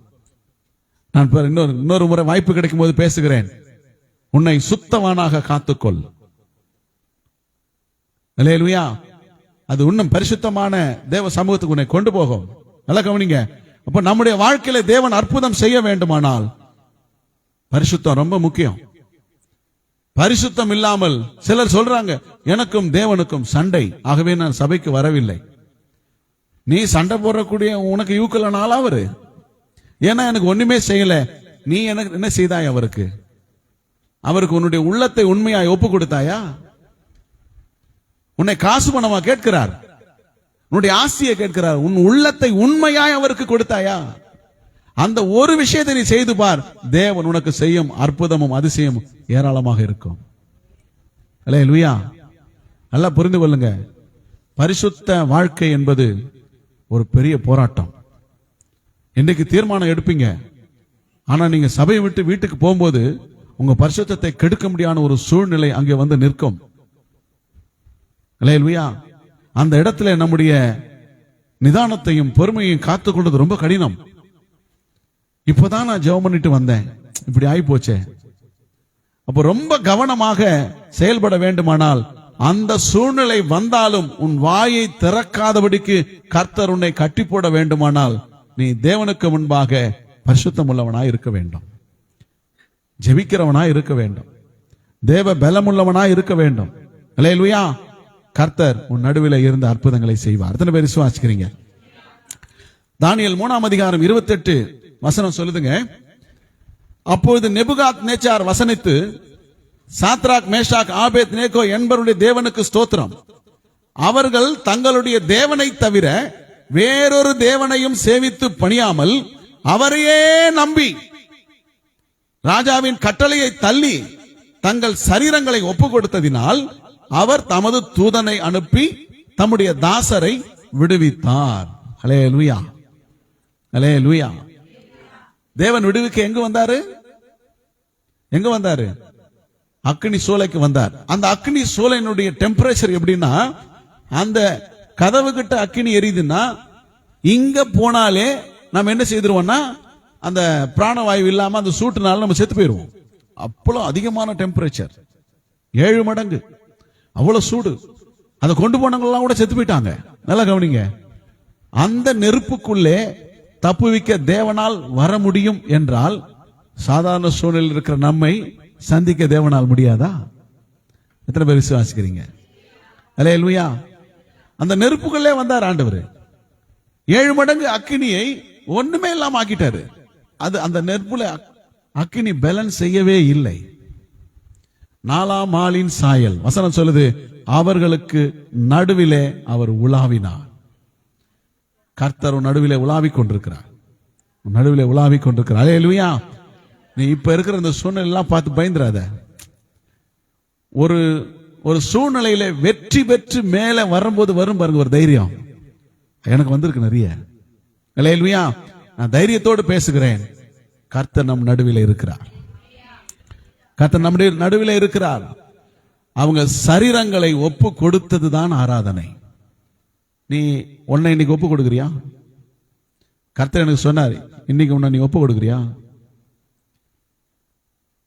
நான் இன்னொரு முறை வாய்ப்பு கிடைக்கும் போது பேசுகிறேன். உன்னை சுத்தவானாக காத்துக்கொள். அல்லேலூயா. அது இன்னும் பரிசுத்தமான தேவ சமூகத்துக்கு உன்னை கொண்டு போகும். நல்லா கவனிங்க. அப்ப நம்முடைய வாழ்க்கையில தேவன் அற்புதம் செய்ய வேண்டுமானால் பரிசுத்தம் ரொம்ப முக்கியம். பரிசுத்தம் இல்லாமல் சிலர் சொல்றாங்க, எனக்கும் தேவனுக்கும் சண்டை, ஆகவே நான் சபைக்கு வரவில்லை. நீ சண்டை போடக்கூடிய உனக்கு யூக்கலனால அவரு, ஏன்னா எனக்கு ஒண்ணுமே செய்யல, நீ எனக்கு என்ன செய்தாய்? அவருக்கு உன்னுடைய உள்ளத்தை உண்மையாய் ஒப்பு கொடுத்தாயா? உன்னை காசு பணமா கேட்கிறார், உன்னுடைய ஆசையை கேட்கிறார், உன் உள்ளத்தை உண்மையாய் அவருக்கு கொடுத்தாயா? அந்த ஒரு விஷயத்தை நீ செய்து பார், தேவன் உனக்கு செய்யும் அற்புதமும் அதிசயமும் ஏராளமாக இருக்கும். அல்லேலூயா. நல்லா புரிந்து கொள்ளுங்க. பரிசுத்த வாழ்க்கை என்பது ஒரு பெரிய போராட்டம். இன்னைக்கு தீர்மானம் எடுப்பீங்க, ஆனா நீங்க சபையை விட்டு வீட்டுக்கு போகும்போது உங்க பரிசுத்தத்தை கெடுக்க முடியாத ஒரு சூழ்நிலை அங்கே நிற்கும். அல்லேலூயா. அந்த இடத்துல நம்முடைய நிதானத்தையும் பொறுமையையும் காத்துக்கொண்டது ரொம்ப கடினம். இப்பதான் நான் ஜெபம் பண்ணிட்டு வந்தேன், இப்படி ஆகி போச்சே. அப்ப ரொம்ப கவனமாக செயல்பட வேண்டுமானால் அந்த சூழ்நிலை வந்தாலும் உன் வாயை திறக்காதபடிக்கு கர்த்தர் உன்னை கட்டி போட வேண்டுமானால் நீ தேவனுக்கு முன்பாக பரிசுத்தம் உள்ளவனாய் இருக்க வேண்டும், ஜெபிக்கிறவனாய் இருக்க வேண்டும், தேவ பலமுள்ளவனாய் இருக்க வேண்டும். அல்லேலூயா. கர்த்தர் உன் நடுவில் இருந்து அற்புதங்களை செய்வார். எத்தனை பேர் விசுவாசிக்கிறீங்க? தானியேல் 3ஆம் அதிகாரம் 28 வசனம் சொல்லுதுங்க. அப்பொழுது நேபுகாத் நேச்சார் வசனித்து, சாத்ராக் மேஷாக் ஆபேத் நேகோ என்பவருடைய தேவனுக்கு ஸ்தோத்திரம், அவர்கள் தங்களுடைய தேவனை தவிர வேறொரு தேவனையும் சேவித்து பணியாமல் அவரையே நம்பி ராஜாவின் கட்டளையை தள்ளி தங்கள் சரீரங்களை ஒப்பு கொடுத்ததினால் அவர் தமது தூதனை அனுப்பி தம்முடைய தாசரை விடுவித்தார். அல்லேலூயா, அல்லேலூயா. தேவன் விடுவிக்க எங்க வந்தாரு? எங்க வந்தாரு? அக்னி சூளைக்கு வந்தார். அந்த அக்னி சூளையினுடைய டெம்பரேச்சர் எப்படின்னா, அந்த கதவு கிட்ட அக்னி எரியுதுன்னா இங்க போனாலே நம்ம என்ன செய்திருவோம்னா, அந்த பிராணவாயு இல்லாம அந்த சூட்டுனால நம்ம செத்து போயிருவோம். அவ்வளவு அதிகமான டெம்பரேச்சர், 7 மடங்கு, அவ்வளவு சூடு. அதை கொண்டு போனவங்க கூட செத்து போயிட்டாங்க. நல்லா கவனிங்க. அந்த நெருப்புக்குள்ளே தப்புவிக்க தேவனால் வர முடியும் என்றால் சாதாரண சூழ்நிலையில் இருக்கிற நம்மை சந்திக்க தேவனால் முடியாதா? எத்தனை பேர் விசுவாசிக்கிறீங்க? அல்லேலூயா. அந்த நெருப்புக்குள்ளே வந்தார் ஆண்டவர். 7 மடங்கு அக்கினியை ஒண்ணுமே இல்லாம ஆக்கிட்டாரு. அது அந்த நெருப்புல அக்கினி பேலன்ஸ் செய்யவே இல்லை. 4ஆம் ஆளின் சாயல் வசனம் சொல்லுது, அவர்களுக்கு நடுவிலே அவர் உலாவினார். கர்த்தர் நடுவிலே உலாவிக் கொண்டிருக்கிறார், நடுவிலே உலாவிக் கொண்டிருக்கிறார். அல்லேலூயா. நீ இப்ப இருக்கிற இந்த சூழ்நிலை எல்லாம் பார்த்து பயந்துராத. ஒரு சூழ்நிலையில வெற்றி பெற்று மேல வரும்போது வரும் பாருங்க ஒரு தைரியம். எனக்கு வந்திருக்கு நிறைய. அல்லேலூயா. நான் தைரியத்தோடு பேசுகிறேன். கர்த்தர் நம் நடுவில் இருக்கிறார், கர்த்தர் நம்முடைய நடுவில் இருக்கிறார். அவங்க சரீரங்களை ஒப்பு கொடுத்ததுதான் ஆராதனை. நீ உன்னை இன்னைக்கு ஒப்பு கொடுக்கிறியா? கர்த்தர் எனக்கு சொன்னார், இன்னைக்கு உன்னை நீ ஒப்பு கொடுக்கிறியா?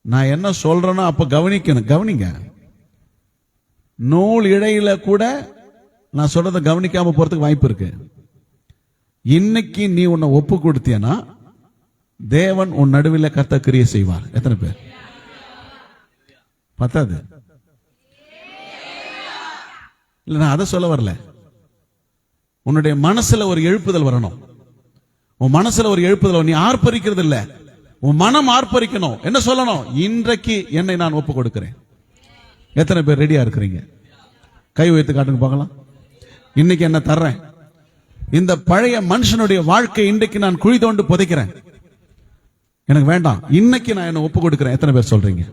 நான் என்ன சொல்றேனோ அப்ப கவனிக்கணும். கவனிங்க. நூல் இழையில கூட நான் சொல்றதை கவனிக்காம போறதுக்கு வாய்ப்பு இருக்கு. இன்னைக்கு நீ உன்னை ஒப்பு கொடுத்தியனா தேவன் உன் நடுவில் கர்த்தர் கிரியை செய்வார். எத்தனை பேர்? பத்தாது இல்ல, நான் அதை சொல்ல வரல. உன்னுடைய மனசுல ஒரு எழுப்புதல் வரணும். உன் மனசுல ஒரு எழுப்புதல். நீ ஆர்ப்பரிக்கிறது இல்ல, உன் மனம் ஆர்ப்பரிக்கணும். என்ன சொல்லணும்? இன்றைக்கு என்னை நான் ஒப்பு கொடுக்கிறேன். எத்தனை பேர் ரெடியா இருக்கிறீங்க? கை வைத்து காட்டுங்க பார்க்கலாம். இன்னைக்கு என்ன தர்றேன். இந்த பழைய மனுஷனுடைய வாழ்க்கை இன்றைக்கு நான் குழி தோண்டு புதைக்கிறேன். எனக்கு வேண்டாம். இன்னைக்கு நான் என்ன ஒப்பு கொடுக்கிறேன். எத்தனை பேர் சொல்றீங்க?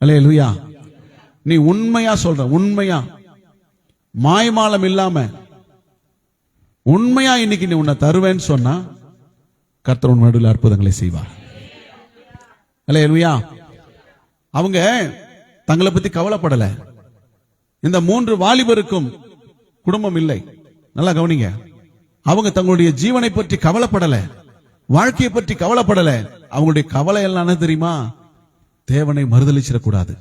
அல்லேலூயா. நீ உண்மையா சொல்ற, உண்மையா மாய்மாலம் இல்லாம உண்மையா இன்னைக்கு நீ உன்னை தருவேன்னு சொன்னா கர்த்தர் உன் நடுவில் அற்புதங்களை செய்வார். அல்லேலூயா. அவங்க தங்களை பத்தி கவலைப்படல. இந்த 3 வாலிபருக்கும் குடும்பம் இல்லை. நல்லா கவனிங்க. அவங்க தங்களுடைய ஜீவனை பற்றி கவலைப்படல, வாழ்க்கையை பற்றி கவலைப்படல. அவங்களுடைய கவலை எல்லாம் தெரியுமா? தேவனை மறுதலிச்சிடக்கூடாது,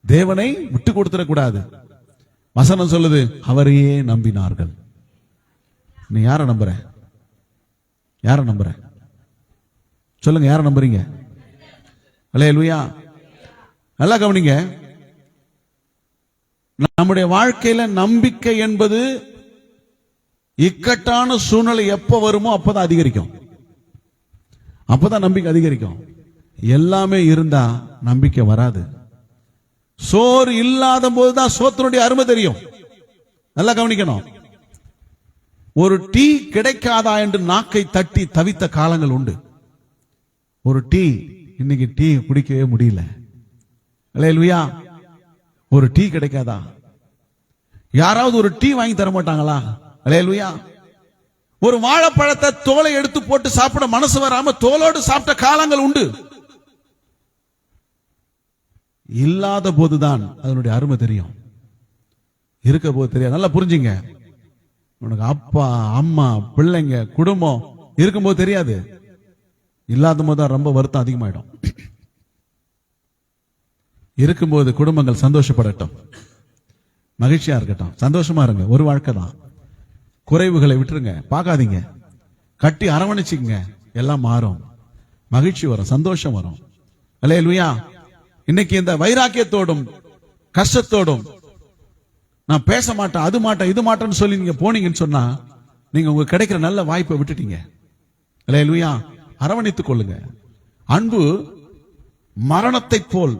தேவனை விட்டு கொடுத்துடக்கூடாது. வசனம் சொல்லுது, அவரையே நம்பினார்கள். நீ யார நம்புற? யார நம்புற? சொல்லுங்க, யார நம்புறீங்க? அல்லேலூயா. நல்லா கவனிங்க. நம்முடைய வாழ்க்கையில நம்பிக்கை என்பது இக்கட்டான சூழ்நிலை எப்ப வருமோ அப்பதான் அதிகரிக்கும். அப்பதான் நம்பிக்கை அதிகரிக்கும். எல்லாமே இருந்தா நம்பிக்கை வராது. சோறு இல்லாத போதுதான் சோத்தினுடைய அருமை தெரியும். நல்லா கவனிக்கணும். ஒரு டீ கிடைக்காதா என்று நாக்கை தட்டி தவித்த காலங்கள் உண்டு. ஒரு டீ, இன்னைக்கு டீ குடிக்கவே முடியல. அல்லேலூயா. ஒரு டீ கிடைக்காதா? யாராவது ஒரு டீ வாங்கி தர மாட்டாங்களா? அல்லேலூயா. ஒரு வாழைப்பழத்தை தோலை எடுத்து போட்டு சாப்பிட மனசு வராம தோலோடு சாப்பிட்ட காலங்கள் உண்டு. இல்லாத போதுதான் அதனுடைய அருமை தெரியும், இருக்க போது தெரியாது. நல்லா புரிஞ்சுங்க. உனக்கு அப்பா அம்மா பிள்ளைங்க குடும்பம் இருக்கும்போது தெரியாது, இல்லாத போது தான் ரொம்ப வருத்தம் அதிகமாயிடும். இருக்கும்போது குடும்பங்கள் சந்தோஷப்படட்டும், மகிழ்ச்சியா இருக்கட்டும், சந்தோஷமா இருங்க. ஒரு வாழ்க்கை தான். குறைவுகளை விட்டுருங்க, பார்க்காதீங்க, கட்டி அரவணைச்சிங்க. எல்லாம் மாறும், மகிழ்ச்சி வரும், சந்தோஷம் வரும். அல்லேலூயா. இன்னைக்கு இந்த வைராக்கியத்தோடும் கஷ்டத்தோடும் நான் பேச மாட்டேன், அது மாட்டேன், இது மாட்டேன்னு சொல்லி நீங்க போனீங்கன்னு சொன்னா நீங்க உங்களுக்கு கிடைக்கிற நல்ல வாய்ப்பை விட்டுட்டீங்க. அல்லேலூயா. அரவணைத்துக் கொள்ளுங்க. அன்பு மரணத்தை போல்,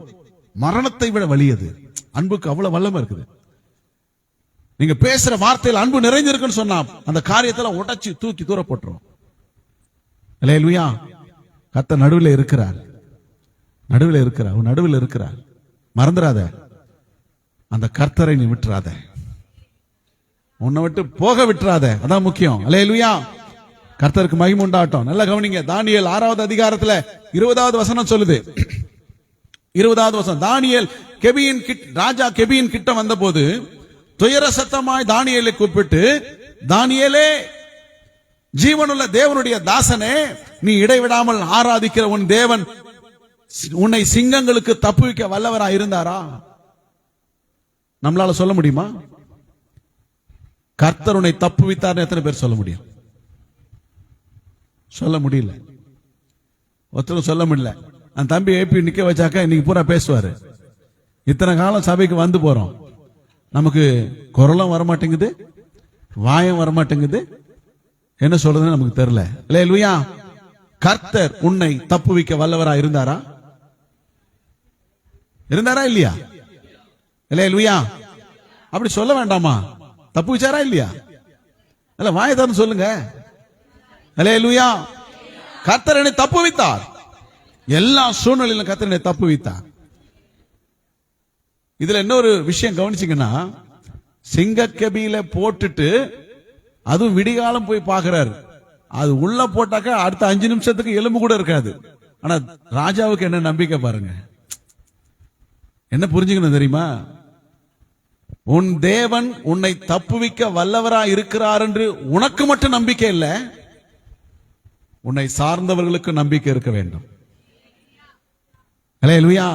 மரணத்தை விட வலியது. அன்புக்கு அவ்வளவு வல்லமை இருக்குது. நீங்க பேசுற வார்த்தையில் அன்பு நிறைஞ்சிருக்குன்னு சொன்னா அந்த காரியத்துல உடைச்சு தூக்கி தூர போட்டுரும். அல்லேலூயா. கர்த்தர் நடுவில் இருக்கிறார், நடுவில் இருக்கிறார், நடுவில் இருக்கிறார். மறந்துடாத, அந்த கர்த்தரை நீ விட்டுறாத, உன்னை விட்டு போக விட்டுறாத. அதான் முக்கியம். அல்லேலூயா. கர்த்தருக்கு மகிமை உண்டாகட்டும். நல்லா கவனிங்க. தானியேல் 6வது அதிகாரத்துல 20வது வசனம் சொல்லுது. 20வது வசனம். தானியேல் ராஜா கெபியின் கிட்ட வந்த போது துயர சத்தமாய் தானியேலை கூப்பிட்டு, தானியேலே, ஜீவனுள்ள தேவனுடைய தாசனே, நீ இடைவிடாமல் ஆராதிக்கிற உன் தேவன் உன்னை சிங்கங்களுக்கு தப்புவிக்க வல்லவரா இருந்தாரா? நம்மளால சொல்ல முடியுமா? கர்த்தர் உன்னை தப்புவித்தார் எத்தனை பேர் சொல்ல முடியும்? சொல்ல முடியல. ஒருத்தரும் சொல்ல முடியல. அந்த தம்பி ஏபி நிக்க வச்சாக்க இன்னைக்கு பூரா பேசுவாரு. இத்தனை காலம் சபைக்கு வந்து போறோம், நமக்கு குரலும் வரமாட்டேங்குது, வாயம் வரமாட்டேங்குது, என்ன சொல்றதுன்னு நமக்கு தெரியல. அல்லேலூயா. கர்த்தர் உன்னை தப்புவிக்க வல்லவரா இருந்தாரா? இருந்தாரா இல்லையா? அல்லேலூயா. அப்படி சொல்ல வேண்டாமா? தப்புவிச்சாரா இல்லையா? இல்ல, வாயத்தான் சொல்லுங்க. அல்லேலூயா. கர்த்தர் என்னை தப்புவித்தார். எல்லா சூழ்நிலையிலும் கர்த்தர் என்னை தப்புவித்தார். இதுல இன்னொரு விஷயம் கவனிச்சீங்கன்னா, சிங்கக்கெபியில போட்டுட்டு அதுவும் விடிகாலம் போய் பாக்குறாரு. அது உள்ள போட்டாக்க அடுத்த 5 நிமிஷத்துக்கு எலும்பு கூட இருக்காது. ஆனா ராஜாவுக்கு என்ன நம்பிக்கை பாருங்க. என்ன புரிஞ்சுக்கணும் தெரியுமா? உன் தேவன் உன்னை தப்புவிக்க வல்லவரா இருக்கிறார் என்று உனக்கு மட்டும் நம்பிக்கை இல்லை, உன்னை சார்ந்தவர்களுக்கு நம்பிக்கை இருக்க வேண்டும். அல்லேலூயா.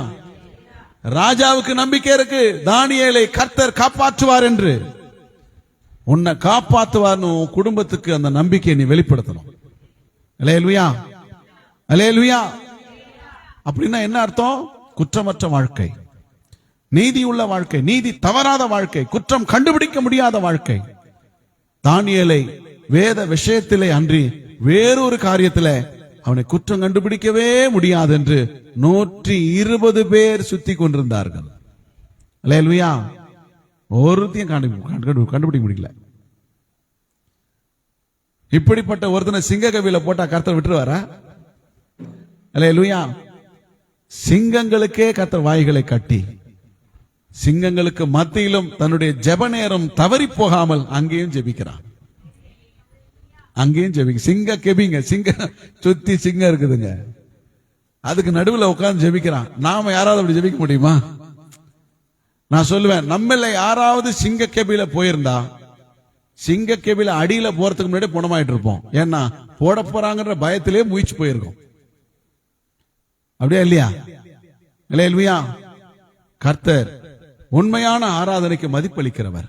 ராஜாவுக்கு நம்பிக்கை இருக்கு, தானியேலை கர்த்தர் காப்பாற்றுவார் என்று. உன்னை காப்பாற்றுவார், குடும்பத்துக்கு அந்த நம்பிக்கையை நீ வெளிப்படுத்தணும். அல்லேலூயா. அல்லேலூயா. அப்படின்னா என்ன அர்த்தம்? குற்றமற்ற வாழ்க்கை, நீதி உள்ள வாழ்க்கை, நீதி தவறாத வாழ்க்கை, குற்றம் கண்டுபிடிக்க முடியாத வாழ்க்கை. தானியேலை வேத விஷயத்திலே அன்றி வேறொரு காரியத்திலே அவனை குற்றம் கண்டுபிடிக்கவே முடியாது என்று 120 பேர் சுத்தி கொண்டிருந்தார்கள். அல்லேலூயா. ஒருத்தையும் கண்டுபிடிக்க முடியல. இப்படிப்பட்ட ஒருத்தனை சிங்கக்கவியில போட்டா கர்த்தர் விட்டுருவாரா? அல்லேலூயா. சிங்கங்களுக்கே கர்த்தர் வாய்களை கட்டி, சிங்கங்களுக்கு மத்தியிலும் தன்னுடைய ஜெப நேரம் தவறி போகாமல் அங்கேயும் ஜெபிக்கிறான். அங்கேயும் ஜெபிக்க. சிங்க கெபிங்க, சிங்க சுத்தி சிங்கம் இருக்குதுங்க, அதுக்கு நடுவில் உட்கார்ந்து ஜெபிக்கிறான். நாம யாராவது அப்படி ஜெபிக்க முடியுமா? நான் சொல்லுவேன், நம்மள யாராவது சிங்க கெபியில போயிருந்தா, சிங்க கெபியில அடியில போறதுக்கு முன்னாடி புணமாயிட்டு இருப்போம். ஏன்னா போட போறாங்கன்ற பயத்திலே முயற்சி போயிருக்கோம். அப்படியா இல்லையா? அல்லேலூயா. கர்த்தர் உண்மையான ஆராதனைக்கு மதிப்பளிக்கிறவர்,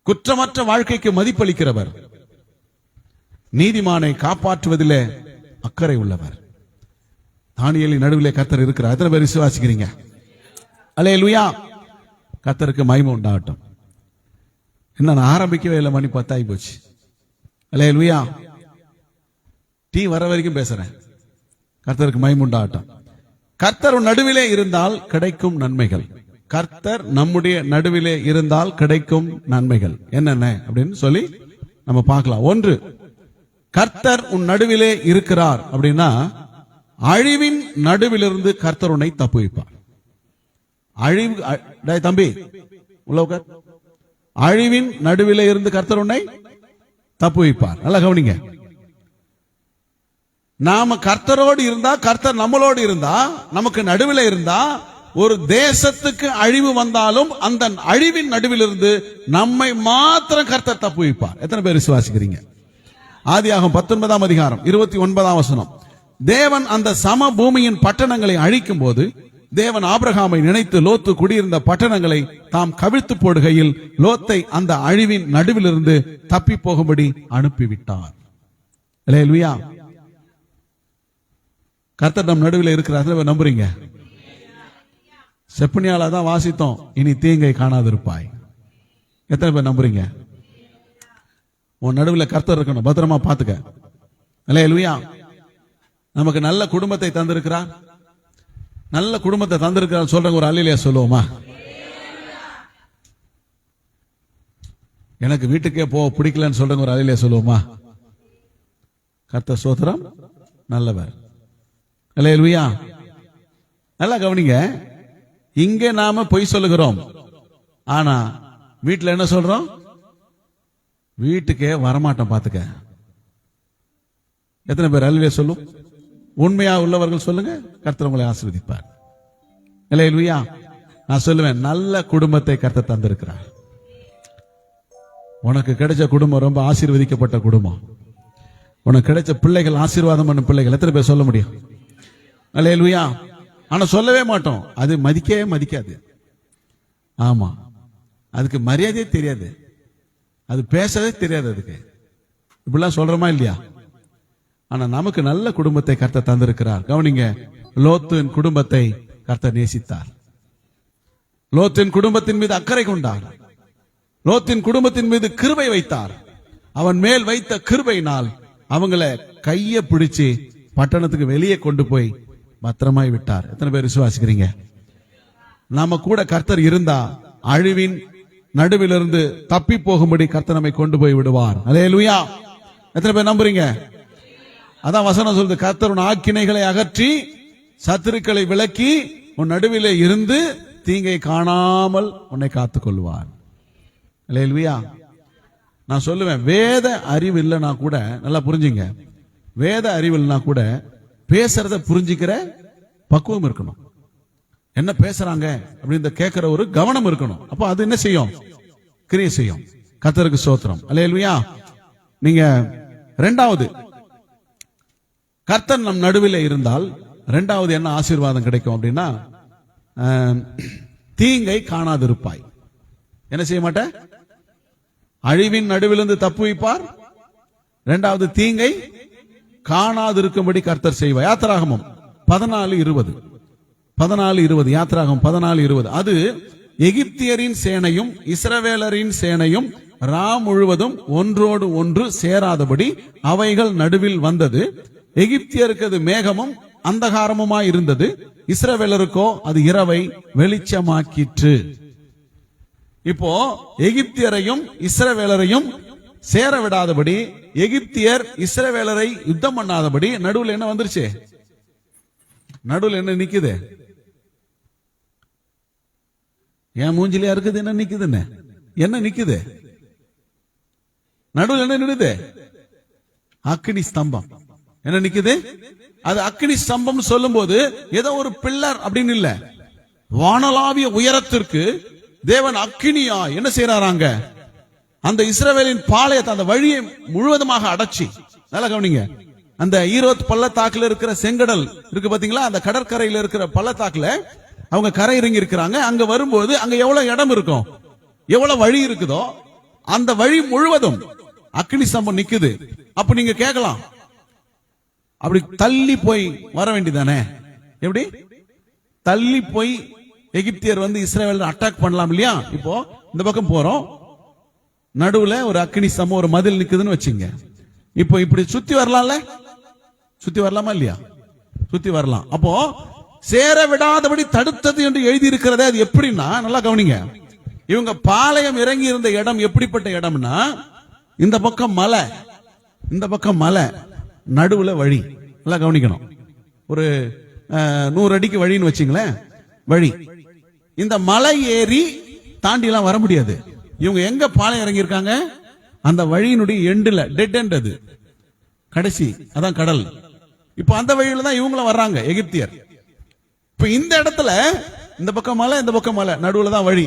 குற்றமற்ற வாழ்க்கைக்கு மதிப்பளிக்கிறவர், நீதிமானை காப்பாற்றுவதிலே அக்கறை உள்ளவர். தானியேலின் நடுவிலே கர்த்தர் இருக்கிறார். எத்தனை பேர் விசுவாசிக்கிறீங்க? அல்லேலூயா. கர்த்தருக்கு மகிமை உண்டாகட்டும். என்ன, நான் ஆரம்பிக்கவே இல்லை, மணி 10 ஆகி போச்சு. அல்லேலூயா. டீ வர வரைக்கும் பேசுறேன். கர்த்தருக்கு மகிமை உண்டாகட்டும். கர்த்தர் நடுவிலே இருந்தால் கிடைக்கும் நன்மைகள். கர்த்தர் நம்முடைய நடுவிலே இருந்தால் கிடைக்கும் நன்மைகள் என்னென்ன அப்படின்னு சொல்லி நம்ம பார்க்கலாம். ஒன்று, கர்த்தர் உன் நடுவிலே இருக்கிறார் அப்படின்னா அழிவின் நடுவிலிருந்து கர்த்தர் உன்னை தப்புவிப்பார். அழிவு தம்பி உள்ள உட்கார். அழிவின் நடுவிலே இருந்து கர்த்தர் உன்னை தப்புவிப்பார். நல்லா கவனிங்க. நாம கர்த்தரோடு இருந்தா, கர்த்தர் நம்மளோடு இருந்தா, நமக்கு நடுவில் இருந்தா, ஒரு தேசத்துக்கு அழிவு வந்தாலும் அந்த அழிவின் நடுவிலிருந்து நம்மை மாத்திரம் கர்த்தர் தப்புவிப்பார். எத்தனை பேர் விசுவாசிக்கிறீங்க? ஆதியாகமம் 19ஆம் அதிகாரம் 29ஆம் வசனம். தேவன் அந்த சம பூமியின் பட்டணங்களை அழிக்கும் போது தேவன் ஆபிரகாமை நினைத்து லோத்து குடியிருந்த பட்டணங்களை தாம் கவிழ்த்து போடுகையில் லோத்தை அந்த அழிவின் நடுவிலிருந்து தப்பி போகும்படி அனுப்பிவிட்டார். அல்லேலூயா. கர்த்தர் நம் நடுவில் இருக்கிறார். நம்புறீங்க? செப்பனியால தான் வாசித்தோம், இனி தீங்கை காணாதிருப்பாய். எத்தனை பேர் நம்புறீங்க? உன் நடுவில் கர்த்தர் இருக்கணும், பத்திரமா பாத்துக்க. அல்லேலூயா. நமக்கு நல்ல குடும்பத்தை தந்திருக்கிறார், நல்ல குடும்பத்தை தந்திருக்கிறார் சொல்றவங்க ஒரு அல்லேலூயா சொல்லுவோமா? எனக்கு வீட்டுக்கே போக பிடிக்கலன்னு சொல்றவங்க ஒரு அல்லேலூயா சொல்லுவோமா? கர்த்தர் ஸ்தோத்திரம், நல்லவர். அல்லேலூயா. நல்லா கவனிங்க, இங்கே நாம பொய் சொல்லுகிறோம், ஆனா வீட்டுல என்ன சொல்றோம்? வீட்டுக்கே வரமாட்டோம். பாத்துக்க. எத்தனை பேர் அல்லேலூயா சொல்லும்? உண்மையா உள்ளவர்கள் சொல்லுங்க, கர்த்தர் உங்களை ஆசீர்வதிப்பார். அல்லேலூயா. நான் சொல்லுவேன், நல்ல குடும்பத்தை கர்த்தர் தந்திருக்கிறார். உனக்கு கிடைச்ச குடும்பம் ரொம்ப ஆசீர்வதிக்கப்பட்ட குடும்பம். உனக்கு கிடைச்ச பிள்ளைகள் ஆசீர்வாதம் பண்ணும் பிள்ளைகள். எத்தனை பேர் சொல்ல முடியும்? அல்லேலூயா. ஆனா சொல்லவே மாட்டோம், அது மதிக்கவே மதிக்காது. ஆமா, அதுக்கு மரியாதையே தெரியாது, அது பேசவே தெரியாது, அதுக்கு இப்படிலாம் சொல்றோமா இல்லையா? ஆனா நமக்கு நல்ல குடும்பத்தை கர்த்தர் தந்திருக்கிறார். கவனிங்க, லோத்தின் குடும்பத்தை கர்த்தர் நேசித்தார். லோத்தின் குடும்பத்தின் மீது அக்கறை கொண்டார். லோத்தின் குடும்பத்தின் மீது கிருபை வைத்தார். அவன் மேல் வைத்த கிருபையினால் அவங்கள கைய பிடிச்சு பட்டணத்துக்கு வெளியே கொண்டு போய் பத்திரமாய் விட்டார். எத்தனை பேர் விசுவாசிக்கிறீங்க? நாம கூட கர்த்தர் இருந்தா அழிவின் நடுவிலிருந்து தப்பி போகும்படி கர்த்தர் நம்மை கொண்டு போய் விடுவார். அல்லேலூயா. எத்தனை பேர் நம்புறீங்க? அதான் வசனம் சொல்லுது, கர்த்தர் உன் ஆக்கினைகளை அகற்றி சத்துருக்களை விலக்கி உன் நடுவிலே இருந்து தீங்கை காணாமல் உன்னை காத்துக் கொள்வார். அல்லேலூயா. நான் சொல்லுவேன், வேத அறிவு இல்லைன்னா கூட, நல்லா புரிஞ்சுங்க, வேத அறிவு இல்லைன்னா கூட பேசுறத புரிஞ்சுக்கிற பக்குவம் இருக்கணும். என்ன பேசுறாங்க அப்படின்னு கேட்கிற ஒரு கவனம் இருக்கணும். அப்ப அது என்ன செய்யும்? கிரியை செய்யும். கர்த்தருக்கு ஸ்தோத்திரம். அல்லேலூயா. நீங்க இரண்டாவது, கர்த்தர் நம் நடுவில் இருந்தால் இரண்டாவது என்ன ஆசீர்வாதம் கிடைக்கும் அப்படின்னா, தீங்கை காணாதிருப்பாய். என்ன செய்ய மாட்ட? அழிவின் நடுவிலிருந்து தப்பு வைப்பார். இரண்டாவது, தீங்கை காணாதிருக்கும்படி கர்த்தர் செய்வார். யாத்திராகமம் 14:20 யாத்திராகமம் 14:20. அது எகிப்தியரின் சேனையும் இஸ்ரவேலரின் சேனையும் முழுவதும் ஒன்றோடு ஒன்று சேராதபடி அவைகள் நடுவில் வந்தது. எகிப்தியருக்கு அது மேகமும் அந்தகாரமுமாய் இருந்தது, இஸ்ரவேலருக்கோ அது இரவை வெளிச்சமாக்கிற்று. இப்போ எகிப்தியரையும் இஸ்ரவேலரையும் சேர விடாதபடி, எகிப்தியர் இஸ்ரவேலரை யுத்தம் பண்ணாதபடி நடுவில் என்ன வந்துருச்சு? நடுவில் என்ன நிக்குது? என் மூஞ்சிலியா இருக்குது என்ன நிக்குதுன்னு? என்ன நிக்குது? நடுவில் என்ன நிக்குது? அக்கினி ஸ்தம்பம். என்ன நிக்குது? அது அக்கினி ஸ்தம்பம் சொல்லும் போது ஏதோ ஒரு பில்லர் அப்படின்னு இல்ல, வானளாவிய உயரத்திற்கு தேவன் அக்கினியா என்ன செய்யறாங்க? அந்த இஸ்ரவேலின் பாளையத்தை, அந்த வழியை முழுவதுமாக அடைச்சி. நல்லா கவனிங்க, அந்த ஈரோத் பள்ளத்தாக்குல இருக்கிற செங்கடல் இருக்கு பாத்தீங்களா, அந்த கடற்கரையில இருக்கிற பள்ளத்தாக்குல அவங்க கரை இறங்கி இருக்கிறாங்க. அங்க வரும்போது அங்க எவ்வளவு இடம் இருக்கும், எவ்வளவு வழி இருக்குதோ அந்த வழி முழுவதும் அக்கினி ஸ்தம்பம் நிக்குது. அப்ப நீங்க கேட்கலாம், அப்படி தள்ளி போய் வர வேண்டியதானே? எப்படி தள்ளி போய் எகிப்தியர் வந்து இஸ்ரவேல் அட்டாக் பண்ணலாம் இல்லையா? இப்போ இந்த பக்கம் போறோம், நடுவுல ஒரு அக்கினி ஸ்தம்பம், ஒரு மதில் நிக்குதுன்னு வச்சுங்க. இப்போ இப்படி சுத்தி வரலாம்ல? சுத்தி வரலாமா இல்லையா? சுத்தி வரலாம். அப்போ சேர விடாதபடி தடுத்தது என்று எழுதி இருக்கிறதே, அது எப்படின்னா, நல்லா கவனிங்க, இவங்க பாளையம் இறங்கி இருந்த இடம் எப்படிப்பட்ட இடம்னா, இந்த பக்கம் மலை, இந்த பக்கம் மலை, நடுவுல வழி. நல்லா கவனிக்கணும். ஒரு 100 அடிக்கு வழின்னு வச்சுங்களேன், வழி. இந்த மலை ஏறி தாண்டி எல்லாம் வர முடியாது. இவங்க எங்க பாளையம் இறங்கி இருக்காங்க? அந்த வழியினுடைய எண்டுல, டெட் எண்ட், அது கடைசி, அதான் கடல். இப்ப அந்த வழியில தான் இவங்களும் வர்றாங்க, எகிப்தியர். இப்ப இந்த இடத்துல இந்த பக்கம் மலை, இந்த பக்கம் மலை, நடுவுல தான் வழி.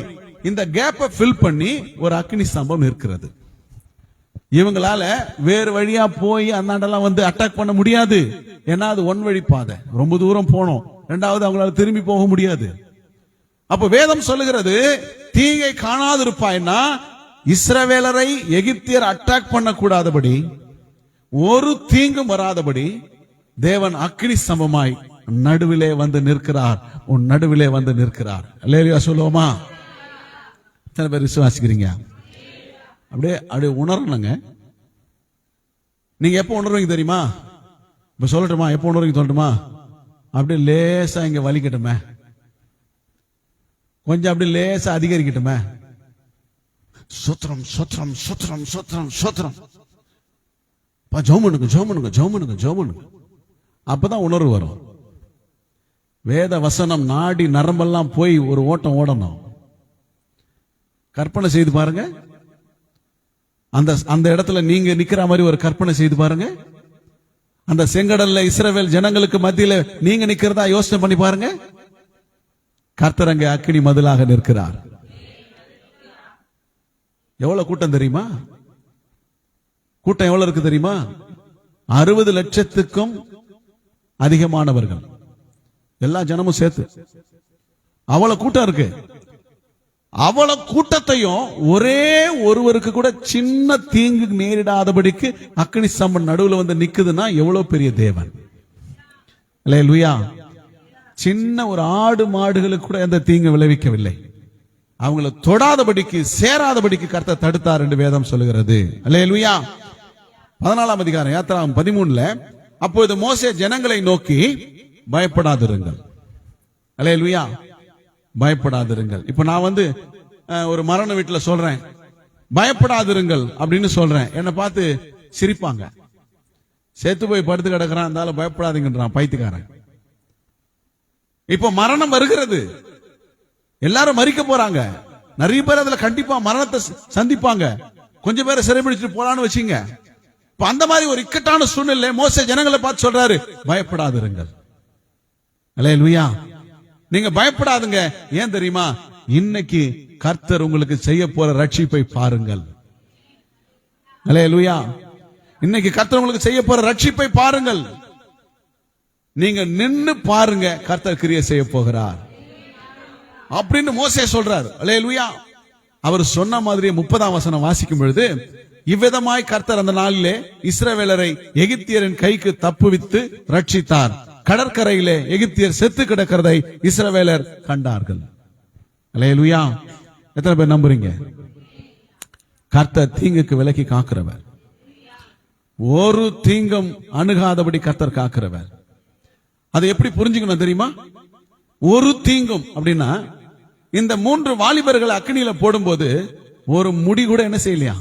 இந்த கேப்பை ஃபில் பண்ணி ஒரு அக்னி ஸ்தம்பம் இருக்கிறது. இவங்களால வேறு வழியா போய் அந்தாண்டெல்லாம் வந்து அட்டாக் பண்ண முடியாது. ஏன்னா அது ஒன் வழி பாதை, ரொம்ப தூரம் போனோம். இரண்டாவது அவங்களால திரும்பி போக முடியாது. அப்ப வேதம் சொல்லுகிறது, தீங்கை காணாதிருப்பாய்னா இஸ்ரவேலரை எகிப்தியர் அட்டாக் பண்ணக்கூடாதபடி, ஒரு தீங்கும் வராதபடி தேவன் அக்கினி ஸ்தம்பமாய் நடுவிலே வந்து நிற்கிறார். உன் நடுவிலே வந்து நிற்கிறார். அல்லேலூயா சொல்லுவோமா? எத்தனை பேர் விசுவாசிக்கிறீங்க? அப்படியே உணரணுங்க. நீங்க எப்ப உணர்வீங்க தெரியுமா? இப்ப சொல்லட்டுமா? எப்ப உணர்வீங்க சொல்லட்டுமா? அப்படியே லேசா இங்க வலிக்கட்டுமே, கொஞ்சம் அப்படியே லேசா அதிகரிக்கட்டுமே, சோத்திரம் சோத்திரம் சோத்திரம் சோத்திரம் சோத்திரம், ஜோமனுக்கு ஜோமனுக்கு ஜோமனுக்கு ஜோமனுக்கு, அப்பதான் உணர்வு வரும். வேத வசனம் நாடி நரம்பெல்லாம் போய் ஒரு ஓட்டம் ஓடணும். கற்பனை செய்து பாருங்க, அந்த இடத்துல நீங்க நிக்கிற மாதிரி ஒரு கற்பனை செய்து பாருங்க. அந்த செங்கடல்ல இஸ்ரவேல் ஜனங்களுக்கு மத்தியில நீங்க நிக்கிறதா யோசனை பண்ணி பாருங்க. கர்த்தர் அங்கே அக்கினி மதிலாக நிற்கிறார். எவ்வளவு கூட்டம் தெரியுமா? கூட்டம் எவ்வளவு இருக்கு தெரியுமா? 60 லட்சத்துக்கும் அதிகமானவர்கள், எல்லா ஜனமும் சேர்த்து அவ்வளவு கூட்டம் இருக்கு. அவ்வளவு கூட்டத்தையும் ஒரே ஒருவருக்கு கூட சின்ன தீங்கு நேரிடாதபடிக்கு அக்கினி ஸ்தம்பம் நடுவுல வந்து நிக்குதுன்னா எவ்வளவு பெரிய தேவன். அல்லேலூயா. சின்ன ஒரு ஆடு மாடுகளுக்கு கூட எந்த தீங்கு விளைவிக்கவில்லை. அவங்களை தொடாதபடிக்கு சேராதபடிக்கு கர்த்தர் தடுத்தார் என்று வேதம் சொல்லுகிறது. அல்லேலூயா. 14ஆம் அதிகாரம் யாத்திராகமம் 13ல, அப்பொழுது மோசே ஜனங்களை நோக்கி பயப்படாதிருங்கள். அல்லேலூயா. பயப்படாதிருங்கள். இப்ப நான் வந்து ஒரு மரண வீட்டுல சொல்றேன் பயப்படாதிருங்கள் அப்படின்னு சொல்றேன், என்னை பார்த்து சிரிப்பாங்க. செத்து போய் படுத்து கிடக்குறான், இருந்தாலும் பயப்படாதீங்கன்றான் பைத்தியக்காரன். இப்ப மரணம் வருகிறது, எல்லாரும் மரிக்க போறாங்க. நிறைய பேர் அதுல கண்டிப்பா மரணத்தை சந்திப்பாங்க. கொஞ்சம் பேரை சிறைபிடிச்சிட்டு போலான்னு வச்சுங்க. இப்ப அந்த மாதிரி ஒரு இக்கட்டான சூழ்நிலை மோசே ஜனங்களை பார்த்து சொல்றாரு, பயப்படாதிருங்கள். அல்லேலூயா. நீங்க பயப்படாதுங்க. ஏன் தெரியுமா? இன்னைக்கு கர்த்தர் உங்களுக்கு செய்ய போற ரட்சிப்பை பாருங்கள். அல்லேலூயா. இன்னைக்கு கர்த்தர் உங்களுக்கு செய்ய போற ரட்சிப்பை பாருங்கள். நீங்க நின்னு பாருங்க, கர்த்தர் கிரியை செய்ய போகிறார் அப்படின்னு மோசே சொல்றாரு. அல்லேலூயா. அவர் சொன்ன மாதிரி 30ஆம் வசனம் வாசிக்கும் பொழுது, இவ்விதமாய் கர்த்தர் அந்த நாளிலே இஸ்ரவேலரை எகிப்தியரின் கைக்கு தப்புவித்து ரட்சித்தார். கடற்கரையிலே எகிப்தியர் செத்து கிடக்கிறதை இஸ்ரவேலர் கண்டார்கள். அல்லேலூயா. எத்தனை பேர் நம்புறீங்க? கர்த்தர் தீங்குக்கு விலக்கி காக்கிறவர், ஒரு தீங்கும் அணுகாதபடி கர்த்தர் காக்கிறவர். அதை எப்படி புரிஞ்சுக்கணும் தெரியுமா? ஒரு தீங்கும் அப்படின்னா, இந்த 3 வாலிபர்கள் அக்கினியில போடும்போது ஒரு முடி கூட என்ன செய்யலையா?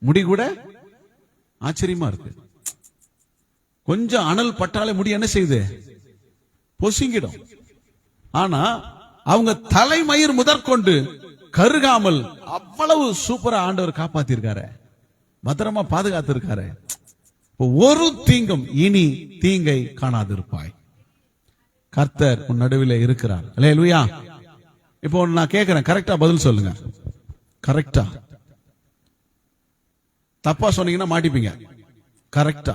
முடி கூட ஆச்சரியமா இருக்கு. கொஞ்சம் அனல் பட்டாலே முடி என்ன செய்யுது? பொசுங்கிடும். ஆனா அவங்க தலைமயிர் முதற்கொண்டு கருகாமல் அவ்வளவு சூப்பரா ஆண்டவர் காப்பாத்திருக்காரு, பத்திரமா பாதுகாத்து இருக்காரு. ஒரு தீங்கும் இனி தீங்கை காணாதிருப்பாய். கர்த்தர் உன் நடுவிலே இருக்கிறார். அல்லேலூயா. இப்போ நான் கேட்கிறேன், கரெக்டா பதில் சொல்லுங்க. கரெக்டா? தப்பா சொன்னீங்கன்னா மாட்டிப்பீங்க. கரெக்டா?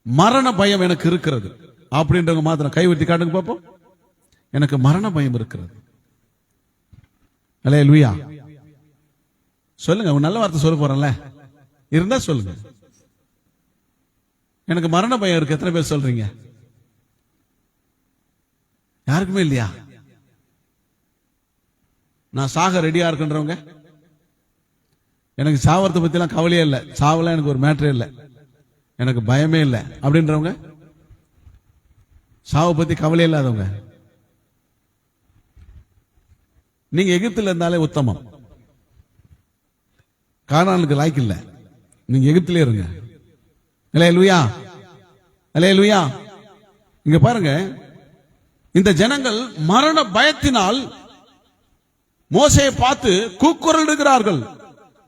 மரண பயம் எனக்கு இருக்கிறது அப்படின்றவங்க மாத்திரம் கைவிட்டு காட்டுங்க பாப்போம். எனக்கு மரண பயம் இருக்கிறது. அல்லேலூயா. சொல்லுங்க, ஒரு நல்ல வார்த்தை சொல்ல போறேன்ல, இருந்தா சொல்லுங்க. எனக்கு மரண பயம் இருக்கு. எத்தனை பேர் சொல்றீங்க? யாருக்குமே இல்லையா? நான் சாக ரெடியா இருக்குன்றவங்க, எனக்கு சாவறதை பத்தி எல்லாம் கவலையே இல்லை, சாவலாம் எனக்கு ஒரு மேட்டரே இல்லை, எனக்கு பயமே இல்லை அப்படின்றவங்க, சாவை பத்தி கவலை இல்லாதவங்க, நீங்க எகிப்தில் இருந்தாலே உத்தமம். கானானுக்கு லாய்க்கு இல்லை, நீங்க எகிப்திலே இருங்க. அல்லேலூயா. அல்லேலூயா. இங்க பாருங்க, இந்த ஜனங்கள் மரண பயத்தினால் மோசேயை பார்த்து கூக்குரல் இருக்கிறார்கள்.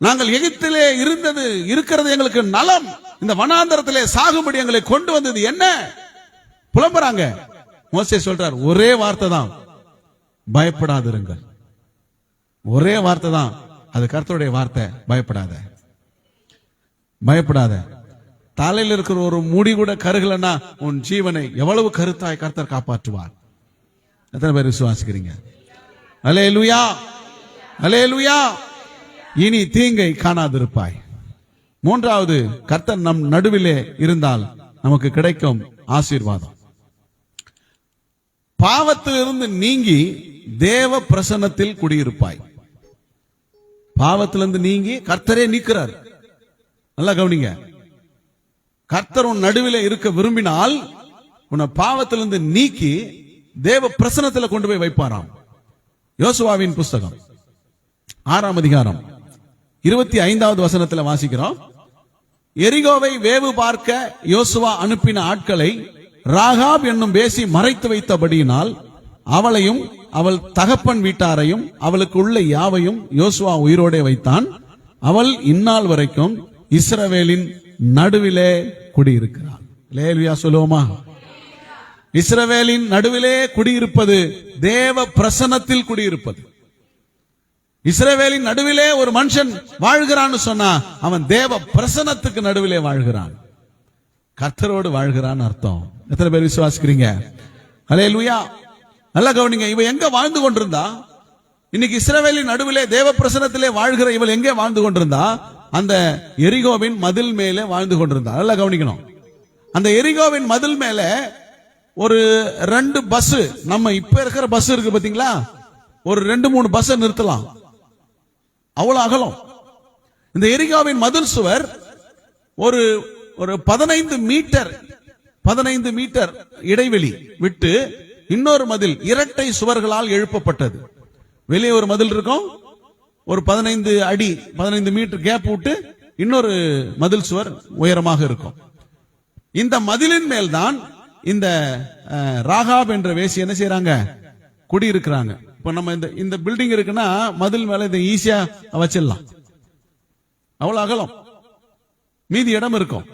நாங்கள் எகிப்திலே இருக்கிறது எங்களுக்கு நலம், இந்த வனாந்தரத்திலே சாகும்படி எங்களை கொண்டு வந்தது என்ன? புலம்புறாங்க. மோசே சொல்றார், ஒரே வார்த்தை தான், பயப்படாதிருங்கள். ஒரே வார்த்தை தான், அது கர்த்தருடைய வார்த்தை. பயப்படாத, பயப்படாத. தலையில் இருக்கிற ஒரு முடி கூட கருகலன்னா உன் ஜீவனை எவ்வளவு கருத்தாய் கர்த்தர் காப்பாற்றுவார். எத்தனை பேர் விசுவாசிக்கிறீங்க? அல்லேலூயா, அல்லேலூயா. இனி தீங்கை காணாதிருப்பாய். மூன்றாவது, கர்த்தர் நம் நடுவிலே இருந்தால் நமக்கு கிடைக்கும் ஆசீர்வாதம். பாவத்திலிருந்து நீங்கி தேவ பிரசன்னத்தில் குடியிருப்பாய். பாவத்திலிருந்து நீங்கி கர்த்தரே நீக்கிறார். நல்லா கவனிங்க. கர்த்தர் உன் நடுவிலே இருக்க விரும்பினால் உன்னை பாவத்திலிருந்து நீக்கி தேவ பிரசன்னத்தில் கொண்டு போய் வைப்பாராம். யோசுவாவின் புஸ்தகம் 6ஆம் அதிகாரம் 25வது வசனத்தில் வாசிக்கிறோம். எரிகோவை வேவு பார்க்க யோசுவா அனுப்பின ஆட்களை ராகாப் என்னும் வேசி மறைத்து வைத்தபடியினால் அவளையும் அவள் தகப்பன் வீட்டாரையும் அவளுக்கு உள்ள யாவையும் யோசுவா உயிரோடே வைத்தான். அவள் இந்நாள் வரைக்கும் இஸ்ரவேலின் நடுவிலே குடியிருக்கிறாள். லேலுயா சொல்லுவோமா? இஸ்ரவேலின் நடுவிலே குடியிருப்பது தேவ பிரசன்னத்தில் குடியிருப்பது. இஸ்ரவேலின் நடுவிலே ஒரு மனுஷன் வாழ்கிறான்னு சொன்னா அவன் தேவ பிரசன்னத்துக்கு நடுவிலே வாழ்கிறான், கர்த்தரோடு வாழ்கிறான் அர்த்தம். எத்தனை பேர் விசுவாசிக்கிறீங்க? அல்லேலூயா. நல்லா கவனிங்க. இவ எங்க வாழ்ந்து கொண்டிருந்தா? இன்னைக்கு இஸ்ரவேலின் நடுவிலே தேவ பிரசன்னத்திலே வாழ்கிற இவள் எங்கே வாழ்ந்து கொண்டிருந்தா? அந்த எரிகோவின் மதில் மேலே வாழ்ந்து கொண்டிருந்தா. நல்லா கவனிக்கணும். அந்த எரிகோவின் மதில் மேலே ஒரு 2 பஸ், நம்ம இப்ப இருக்கிற பஸ் இருக்கு பாத்தீங்களா, ஒரு 2-3 பஸ் நிறுத்தலாம், அவ்வளவு அகலம். இந்த எரிகோவின் மதில் சுவர் ஒரு 15 மீட்டர் இடைவெளி விட்டு இன்னொரு மதில் இரட்டை சுவர்களால் எழுப்பப்பட்டது. வெளியே ஒரு மதில் இருக்கும், ஒரு 15 அடி 15 மீட்டர் கேப் விட்டு இன்னொரு மதில் சுவர் உயரமாக இருக்கும். இந்த மதிலின் மேல்தான் இந்த ராகாப் என்ற வேசி என்ன செய்யறாங்க? குடியிருக்கிறாங்க. இப்ப நம்ம இந்த பில்டிங் இருக்குன்னா மதில் மேல இதை ஈஸியா வச்சிடலாம், அவ்வளவு அகலம், மீதி இடம் இருக்கும்.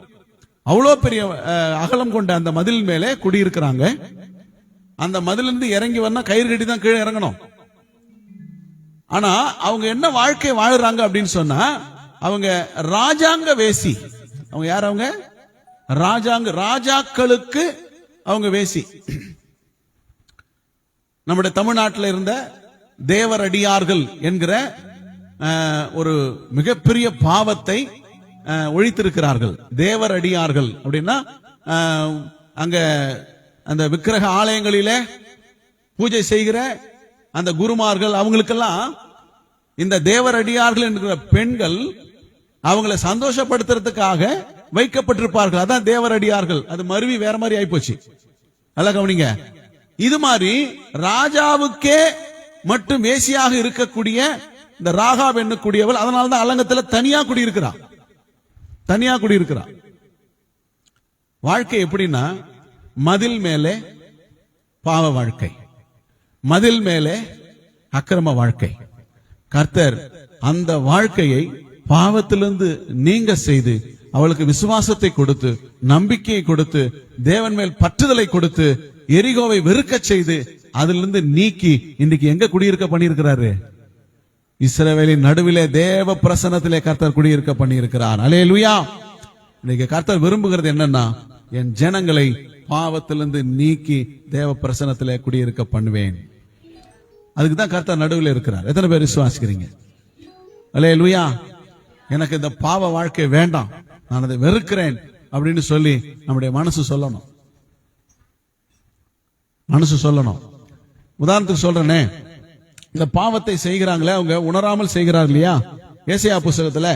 அவ்வளோ பெரிய அகலம் கொண்ட அந்த மதில் மேலே குடியிருக்கிறாங்க. அந்த மதிலிருந்து இறங்கி வரனா கயிறு கட்டி தான் கீழே இறங்கணும். ஆனா அவங்க என்ன வாழ்க்கை வாழுறாங்க அப்படின்னு சொன்னா, அவங்க ராஜாங்க வேசி. அவங்க யார்? அவங்க ராஜாக்களுக்கு அவங்க வேசி. நம்முடைய தமிழ்நாட்டில் இருந்த தேவரடியார்கள் என்கிற ஒரு மிகப்பெரிய பாவத்தை ஒழித்திருக்கிறார்கள். தேவரடியார்கள் அப்படின்னா அங்க அந்த விக்கிரக ஆலயங்களிலே பூஜை செய்கிற அந்த குருமார்கள், அவங்களுக்கெல்லாம் இந்த தேவரடியார்கள் என்கிற பெண்கள் அவங்களை சந்தோஷப்படுத்துறதுக்காக வைக்கப்பட்டிருப்பார்கள். அதான் தேவரடியார்கள். அது மருவி வேற மாதிரி ஆயிப்போச்சு. நல்லா கவனிங்க. இது மாதிரி ராஜாவுக்கே மட்டும் வேசியாக இருக்கக்கூடிய இந்த ராகாப் எண்ணக்கூடியவள், அதனால்தான் அலங்கத்தில் தனியா குடியிருக்கிறார். வாழ்க்கை எப்படின்னா, மதில் மேலே பாவ வாழ்க்கை, மதில் மேலே அக்கிரம வாழ்க்கை. கர்த்தர் அந்த வாழ்க்கையை பாவத்திலிருந்து நீங்க செய்து அவளுக்கு விசுவாசத்தை கொடுத்து, நம்பிக்கையை கொடுத்து, தேவன் மேல் பற்றுதலை கொடுத்து, எரிகோவை வெறுக்க செய்து அதிலிருந்து நீக்கி இன்னைக்கு எங்க குடியிருக்க பண்ணியிருக்கிறாரு? இஸ்ரவேலின் நடுவிலே தேவ பிரசன்னத்திலே கர்த்தர் குடியிருக்க பண்ணியிருக்கிறார். அல்லேலூயா. இன்னைக்கு கர்த்தர் விரும்புகிறது என்னன்னா, என் ஜனங்களை பாவத்திலிருந்து நீக்கி தேவ பிரசன்னத்திலே குடியிருக்க பண்ணுவேன். அதுக்கு தான் கர்த்தர் நடுவில் இருக்கிறார். எத்தனை பேர் விசுவாசிக்கிறீங்க? அல்லேலூயா. எனக்கு இந்த பாவ வாழ்க்கை வேண்டாம், நான் அதை வெறுக்கிறேன் அப்படின்னு சொல்லி நம்முடைய மனசு சொல்லணும். உதாரணத்துக்கு சொல்றேனே, இந்த பாவத்தை செய்கிறாங்களே அவங்க உணராமல் செய்கிறார் இல்லையா? ஏசாயா புத்தகத்துல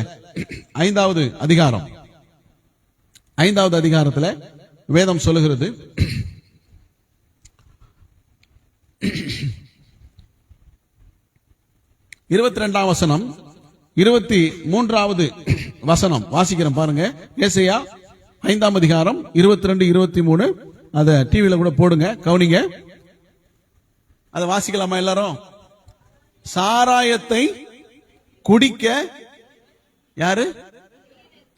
5வது அதிகாரத்துல வேதம் சொல்லுகிறது, 22ஆம் வசனம் 23வது வசனம் வாசிக்கிறேன் பாருங்க. ஏசாயா 5ஆம் அதிகாரம் 22, 23. அத டிவில கூட போடுங்க, கவனிங்க. அத வாசிக்கலாமா எல்லாரும்? சாராயத்தை குடிக்க, யாரு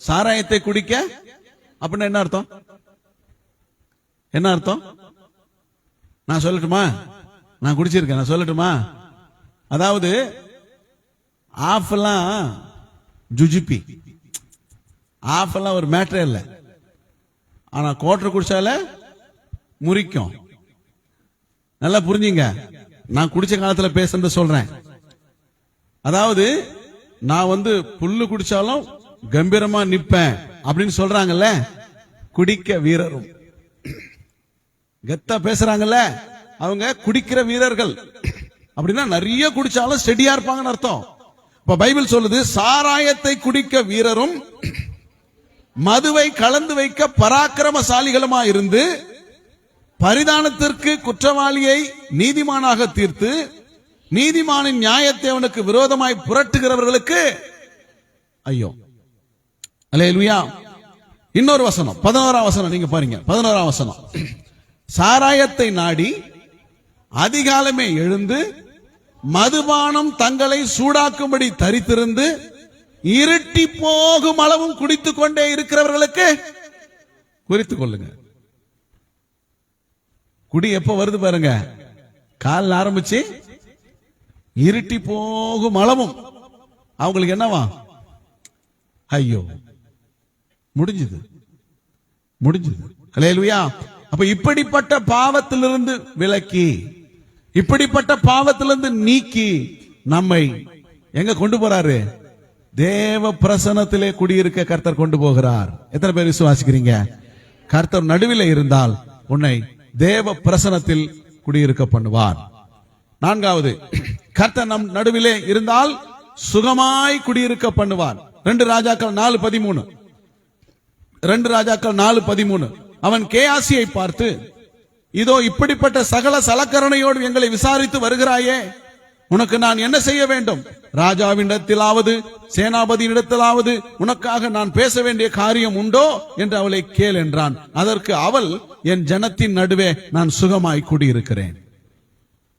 சாராயத்தை குடிக்க அப்படின்னா என்ன அர்த்தம்? நான் சொல்லட்டுமா? நான் குடிச்சிருக்கேன், நான் சொல்லட்டுமா? அதாவது ஆஃப்லாம் ஜுஜிபி, ஆஃப்லாம் ஒரு மேட்டரே இல்ல. ஆனா கோட்டர் குடிச்சால முறிக்கும். நல்லா புரிஞ்சுங்க, நான் குடிச்ச காலத்துல பேசுறது சொல்றேன். அதாவது நான் புல்லு குடிச்சாலும் கம்பீரமா நிப்பேன் அப்படின்னு சொல்றாங்கல்ல, குடிக்க வீரரும் கெத்தா பேசுறாங்கல்ல, அவங்க குடிக்கிற வீரர்கள். அப்படின்னா நிறைய குடிச்சாலும் ஸ்டெடியா இருப்பாங்கன்னு அர்த்தம். இப்ப பைபிள் சொல்லுது, சாராயத்தை குடிக்க வீரரும் மதுவை கலந்து வைக்க பராக்கிரமசாலிகளுமா இருந்து பரிதானத்திற்கு குற்றவாளியை நீதிமானாக தீர்த்து நீதிமானின் நியாயத்தை அவனுக்கு விரோதமாய் புரட்டுகிறவர்களுக்கு ஐயோ. அல்லேலூயா. இன்னொரு வசனம், 11ஆம் வசனம் நீங்க பாருங்க. 11ஆம் வசனம், சாராயத்தை நாடி அதிகாலமே எழுந்து மதுபானம் தங்களை சூடாக்கும்படி தரித்திருந்து இருட்டி போகும் அளவும் குடித்துக் கொண்டே இருக்கிறவர்களுக்கு குறித்துக் கொள்ளுங்க. குடி எப்ப வருது பாருங்க, காலில் ஆரம்பிச்சு இருட்டி போகும் அளவும் அவங்களுக்கு என்னவா, ஐயோ முடிஞ்சது முடிஞ்சது. அல்லேலூயா. அப்ப இப்படிப்பட்ட பாவத்திலிருந்து விலக்கி, இப்படிப்பட்ட பாவத்திலிருந்து நீக்கி நம்மை எங்க கொண்டு போறாரு? தேவ பிரசன்னத்திலே குடியிருக்க கர்த்தர் கொண்டு போகிறார். எத்தனை பேர் விசுவாசிக்கிறீங்க? கர்த்தர் நடுவில் இருந்தால் உன்னை தேவ பிரசன்னத்தில் குடியிருக்க பண்ணுவார். 4வது, கர்த்தர் நம் நடுவிலே இருந்தால் சுகமாய் குடியிருக்க பண்ணுவார். 2 ராஜாக்கள் 4:13. 2 ராஜாக்கள் 4:13. அவன் கேயாசியை பார்த்து, இதோ இப்படிப்பட்ட சகல சலக்கரணையோடு எங்களை விசாரித்து வருகிறாயே, உனக்கு நான் என்ன செய்ய வேண்டும்? ராஜாவினிடத்திலாவது சேனாபதியிடத்திலாவது உனக்காக நான் பேச வேண்டிய காரியம் உண்டோ என்று அவளை கேள் என்றான். அதற்கு அவள், என் ஜனத்தின் நடுவே நான் சுகமாய் குடியிருக்கிறேன்.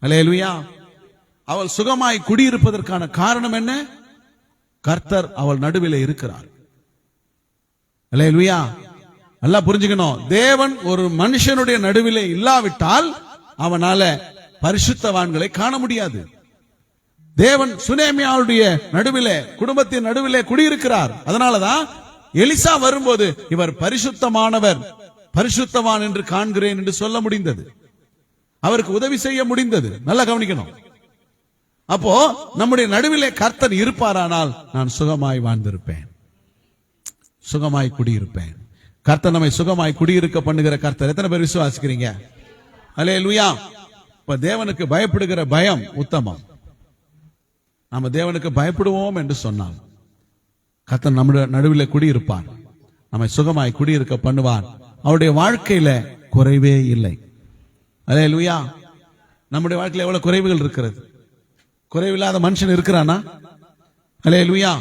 அல்லேலூயா. அவள் சுகமாய் குடியிருப்பதற்கான காரணம் என்ன? கர்த்தர் அவள் நடுவிலே இருக்கிறார். அல்லேலூயா. நல்லா புரிஞ்சுக்கணும், தேவன் ஒரு மனுஷனுடைய நடுவிலே இல்லாவிட்டால் அவனால பரிசுத்தவான்களை காண முடியாது. தேவன் சுனேமியாவுடைய நடுவிலே, குடும்பத்தின் நடுவிலே குடியிருக்கிறார். அதனாலதான் எலிசா வரும்போது இவர் பரிசுத்தமானவர், பரிசுத்தவான் என்று காண்கிறேன் என்று சொல்ல முடிந்தது, அவருக்கு உதவி செய்ய முடிந்தது. நல்லா கவனிக்கணும். அப்போ நம்முடைய நடுவிலே கர்த்தர் இருப்பாரானால் நான் சுகமாய் வாழ்ந்திருப்பேன், சுகமாய் குடியிருப்பேன். கர்த்தர் நம்மை சுகமாய் குடியிருக்க பண்ணுகிற கர்த்தர். எத்தனை பேர் விசுவாசிக்கிறீங்க? அல்லேலூயா. இப்ப தேவனுக்கு பயப்படுகிற பயம் உத்தமம். நாம தேவனுக்கு பயப்படுவோம் என்று சொன்னால் கர்த்தர் நம்முடைய நடுவில் குடியிருப்பார், நம்மை சுகமாய் குடியிருக்க பண்ணுவார். அவருடைய வாழ்க்கையில குறைவே இல்லை. அல்லேலூயா. நம்முடைய வாழ்க்கையில எவ்வளவு குறைவுகள் இருக்கிறது? குறைவில்லாத மனுஷன் இருக்கிறானா? அல்லேலூயா.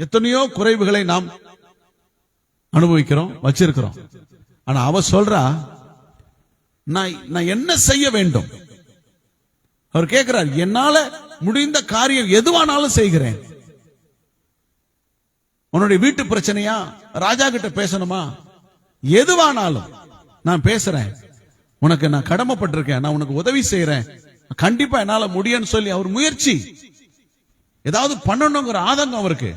எத்தனையோ குறைவுகளை நாம் அனுபவிக்கிறோம், வச்சிருக்கிறோம். ஆனா அவ சொல்றா, நான் என்ன செய்ய வேண்டும்? அவர் கேட்கிறார், என்னால முடிந்த காரியம் எதுவானாலும் செய்கிறேன். உன்னுடைய வீட்டு பிரச்சனையா, ராஜா கிட்ட பேசணுமா, எதுவானாலும் நான் பேசுறேன். உனக்கு நான் கடமைப்பட்டிருக்கேன், நான் உனக்கு உதவி செய்யறேன், கண்டிப்பா என்னால முடியும்னு சொல்லி அவர் முயற்சி, ஏதாவது பண்ணணுங்கிற ஆதங்கம் அவருக்கு.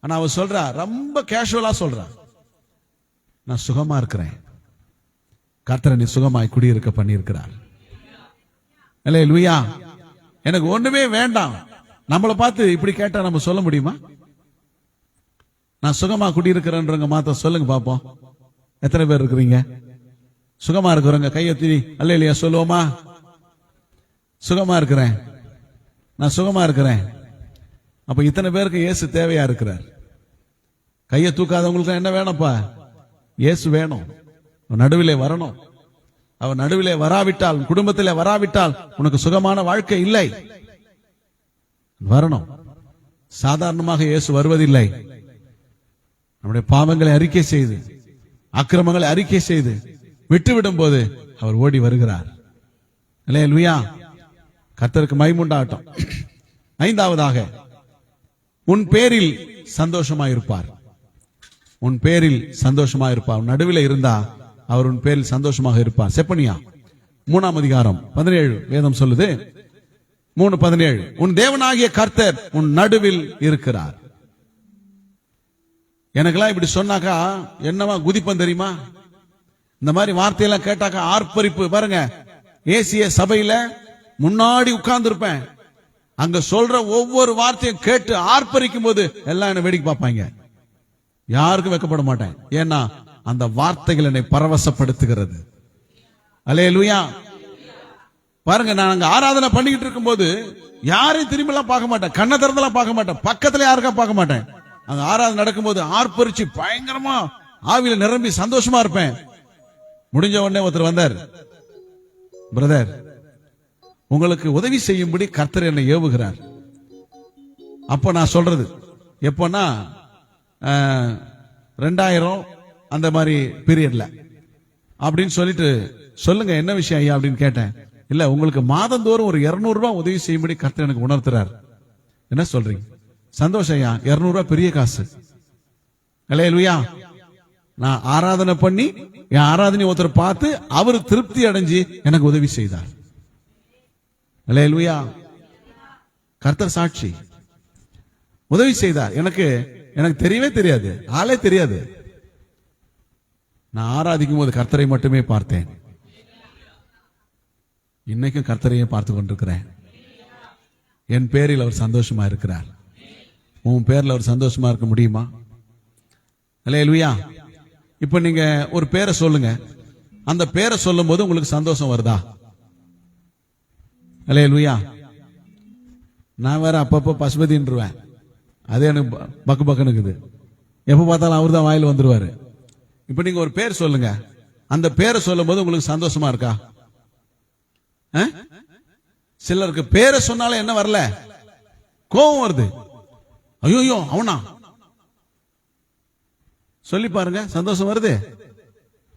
ஆனா அவர் சொல்றா, ரொம்ப கேஷுவலா சொல்றா, நான் சுகமா இருக்கிறேன். கர்த்தர் நீ சுகமாய் குடியிருக்க பண்ணியிருக்கிறார். அல்லேலூயா. எனக்கு ஒண்ணுமே வேண்டாம். நம்மளை பார்த்து இப்படி கேட்டா நம்ம சொல்ல முடியுமா? நான் சுகமா குடியிருக்கிறேன்றவங்க மாத்த சொல்லுங்க பாப்போம். எத்தனை பேர் இருக்கிறீங்க சுகமா இருக்கிறவங்க? கையெத்தி அல்லேலூயா சொல்லுவோமா? சுகமா இருக்கிறேன், நான் சுகமா இருக்கிறேன். அப்ப இத்தனை பேருக்கு இயேசு தேவையா இருக்கிறார். கையை தூக்காதவங்களுக்கு என்ன வேணும்ப்பா? இயேசு வேணும். நடுவிலே வரணும். அவன் நடுவிலே வராவிட்டால், குடும்பத்திலே வராவிட்டால் உனக்கு சுகமான வாழ்க்கை இல்லை. வரணும். சாதாரணமாக இயேசு வருவதில்லை. நம்முடைய பாவங்களை அறிக்கை செய்து, அக்கிரமங்களை அறிக்கை செய்து விட்டுவிடும் போது அவர் ஓடி வருகிறார். அல்லேலூயா. கர்த்தருக்கு மகிமை உண்டாகட்டும். 5வதாக, உன் பேரில் சந்தோஷமாயிருப்பார். உன் பேரில் சந்தோஷமாயிருப்பார். நடுவில் இருந்தா அவர் உன் பேரில் சந்தோஷமாக இருப்பார். செப்பனியா 3ஆம் அதிகாரம் 17 வேதம் சொல்லுது, 3:17, உன் தேவனாகிய கர்த்தர் உன் நடுவில் இருக்கிறார். எனக்கெல்லாம் இப்படி சொன்னாக்கா என்னவா குதிப்பன் தெரியுமா? இந்த மாதிரி வார்த்தையெல்லாம் கேட்டாக்க ஆர்ப்பரிப்பு. பாருங்க, ஏசிய சபையில முன்னாடி உட்கார்ந்து இருப்பேன். அங்க சொல்ற ஒவ்வொரு வார்த்தையும் கேட்டு ஆர்ப்பரிக்கும் போது எல்லாம் என்ன வேடிக்கை பார்ப்பாங்க. யாருக்கும் வெக்கப்பட மாட்டேன். ஏன்னா அந்த வார்த்தைகள் என்னை பரவசப்படுத்துகிறது. அல்லேலூயா. பாருங்க, நான் அங்க ஆராதனை பண்ணிக்கிட்டு இருக்கும் போது யாரையும் திரும்பி எல்லாம் பார்க்க மாட்டேன், கண்ணை திறந்தெல்லாம் பார்க்க மாட்டேன், பக்கத்துல யாருக்கா பார்க்க மாட்டேன். அங்க ஆராதனை நடக்கும்போது ஆர்ப்பரிச்சு பயங்கரமா ஆவியில நிரம்பி சந்தோஷமா இருப்பேன். முடிஞ்ச உடனே ஒருத்தர் வந்தார், பிரதர் உங்களுக்கு உதவி செய்யும்படி கர்த்தர் என்னை ஏவுகிறார். அப்ப நான் சொல்றது எப்போன்னா 2000 அந்த மாதிரி பீரியட்ல அப்படின்னு சொல்லிட்டு, சொல்லுங்க என்ன விஷயம் ஐயா அப்படின்னு கேட்டேன். இல்ல, உங்களுக்கு மாதந்தோறும் ஒரு 200 ரூபாய் உதவி செய்யும்படி கர்த்தர் எனக்கு உணர்த்துறார். என்ன சொல்றீங்க? சந்தோஷம் ஐயா, 200 ரூபாய் பெரிய காசு. அல்லேலூயா. நான் ஆராதனை பண்ணி என் ஆராதனை ஒருத்தர் பார்த்து அவர் திருப்தி அடைஞ்சு எனக்கு உதவி செய்தார். அல்லேலூயா. கர்த்தர் சாட்சி, உதவி செய்தார். எனக்கு தெரியவே தெரியாது, ஆளே தெரியாது. நான் ஆராதிக்கும் போது கர்த்தரை மட்டுமே பார்த்தேன். இன்னைக்கும் கர்த்தரையே பார்த்து கொண்டிருக்கிறேன். என் பேரில் அவர் சந்தோஷமா இருக்கிறார். உன் பேர்ல அவர் சந்தோஷமா இருக்க முடியுமா? அல்லேலூயா. இப்ப நீங்க ஒரு பேரை சொல்லுங்க, அந்த பேரை சொல்லும் போது உங்களுக்கு சந்தோஷம் வருதா? அல்லேலூயா. நான் வேற அப்பப்போ பசுபதின்றுவேன், அது எனக்கு பக்கு பக்குனுக்குது. எப்ப பார்த்தாலும் அவர் தான் வாயில் வந்துருவாரு. இப்ப நீங்க ஒரு பேர் சொல்லுங்க, அந்த பேரை சொல்லும் போது உங்களுக்கு சந்தோஷமா இருக்கா? சிலருக்கு பேரை சொன்னாலும் என்ன வரல, கோபம் வருது. ஐயோ அவனா சொல்லி பாருங்க, சந்தோஷம் வருது.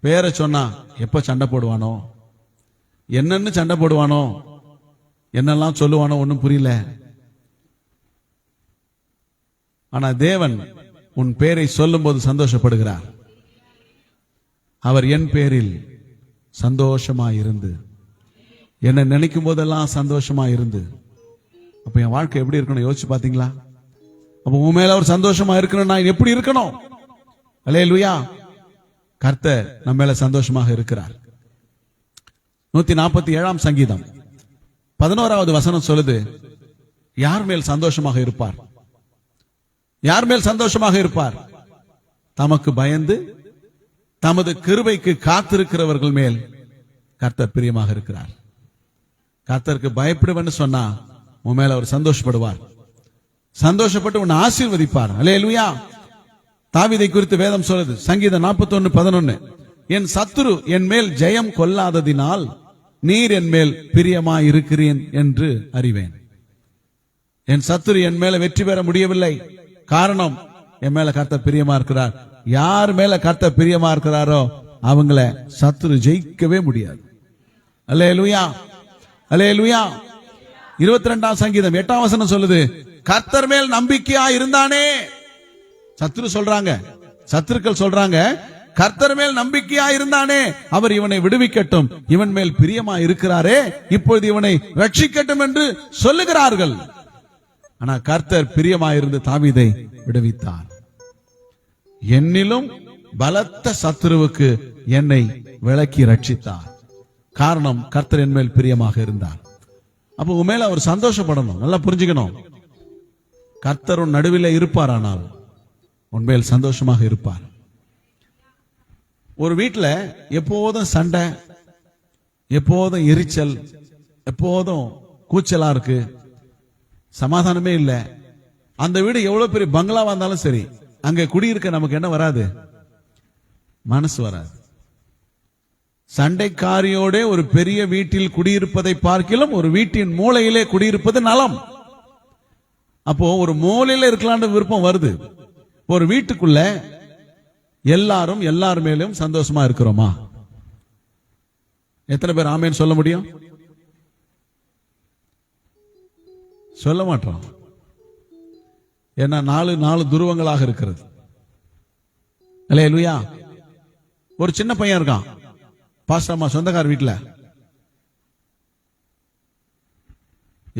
பேரை சொன்னா எப்ப சண்டை போடுவானோ, என்னன்னு சண்டை போடுவானோ, என்னெல்லாம் சொல்லுவானோ ஒன்னும் புரியல. ஆனா தேவன் உன் பேரை சொல்லும் போது சந்தோஷப்படுகிறார். அவர் என் பேரில் சந்தோஷமா இருந்து, என்னை நினைக்கும் போதெல்லாம் சந்தோஷமா இருந்து. அப்ப என் வாழ்க்கை எப்படி இருக்கணும் யோசிச்சு பாத்தீங்களா? அப்ப உன் மேல அவர் சந்தோஷமா இருக்கணும், நான் எப்படி இருக்கணும்? அல்லேலூயா. கர்த்தர் நம்ம மேல சந்தோஷமாக இருக்கிறார். 147 சங்கீதம் 11வது வசனம் சொல்லுது, யார் மேல் சந்தோஷமாக இருப்பார்? யார் மேல் சந்தோஷமாக இருப்பார்? தமக்கு பயந்து தமது கிருபைக்கு காத்திருக்கிறவர்கள் மேல் கர்த்தர் பிரியமாக இருக்கிறார். கர்த்தருக்கு பயப்படுவேன்னு சொன்னா உன் மேல அவர் சந்தோஷப்படுவார், சந்தோஷப்பட்டு உன்னை ஆசீர்வதிப்பார். அல்லேலூயா. தாவீதை குறித்து வேதம் சொல்லுது, சங்கீதம் 41:11, என் சத்துரு என் மேல் ஜெயம் கொள்ளாததினால் நீர் என் மேல் பிரியமாய் இருக்கிறேன் என்று அறிவேன். என் சத்துரு என் மேல வெற்றி பெற முடியவில்லை, காரணம் என் மேல கர்த்தர் பிரியமா இருக்கிறார். யார் மேல கர்த்தர் பிரியமா இருக்கிறாரோ அவங்கள சத்துரு ஜெயிக்கவே முடியாது. அல்லேலூயா. அல்லேலூயா. 22 சங்கீதம் 8 வசனம் சொல்லுது, கர்த்தர் மேல் நம்பிக்கையா இருந்தானே. சத்துரு சொல்றாங்க, சத்துருக்கள் சொல்றாங்க, கர்த்தர் மேல் நம்பிக்கையா இருந்தானே, அவர் இவனை விடுவிக்கட்டும், இவன் மேல் பிரியமா இருக்கிறாரே, இப்பொழுது இவனை ரட்சிக்கட்டும் என்று சொல்லுகிறார்கள். ஆனா கர்த்தர் பிரியமா இருந்து தாவீதை விடுவித்தார். என்னிலும் பலத்த சத்துருவுக்கு என்னை விலக்கி ரட்சித்தார். காரணம், கர்த்தர் என் மேல் பிரியமாக இருந்தார். அப்ப உன் மேல அவர் சந்தோஷப்படணும். நல்லா புரிஞ்சுக்கணும், கர்த்தர் உன் நடுவில் இருப்பார், ஆனால் உண்மையில் சந்தோஷமாக இருப்பார். ஒரு வீட்டுல எப்போதும் சண்டை, எப்போதும் எரிச்சல், எப்போதும் கூச்சலா இருக்கு, சமாதானமே இல்லை. அந்த வீடு எவ்வளவு பெரிய பங்களாவா இருந்தாலும் சரி, அங்க குடியிருக்க நமக்கு என்ன வராது? மனசு வராது. சண்டைக்காரியோட ஒரு பெரிய வீட்டில் குடியிருப்பதை பார்க்கிலும் ஒரு வீட்டின் மூலையிலே குடியிருப்பது நலம். அப்போ ஒரு மூலையில இருக்கலாம்னு விருப்பம் வருது. ஒரு வீட்டுக்குள்ள எல்லாரும் எல்லார் மேலும் சந்தோஷமா இருக்கிறோமா? எத்தனை பேர் ஆமேன்னு சொல்ல முடியும்? சொல்ல மாட்டோம். ஏன்னா நாலு துருவங்களாக இருக்கிறது. அல்லேலூயா. ஒரு சின்ன பையன் இருக்கான், பாஸ்டர் அம்மா சொந்தக்கார வீட்டுல.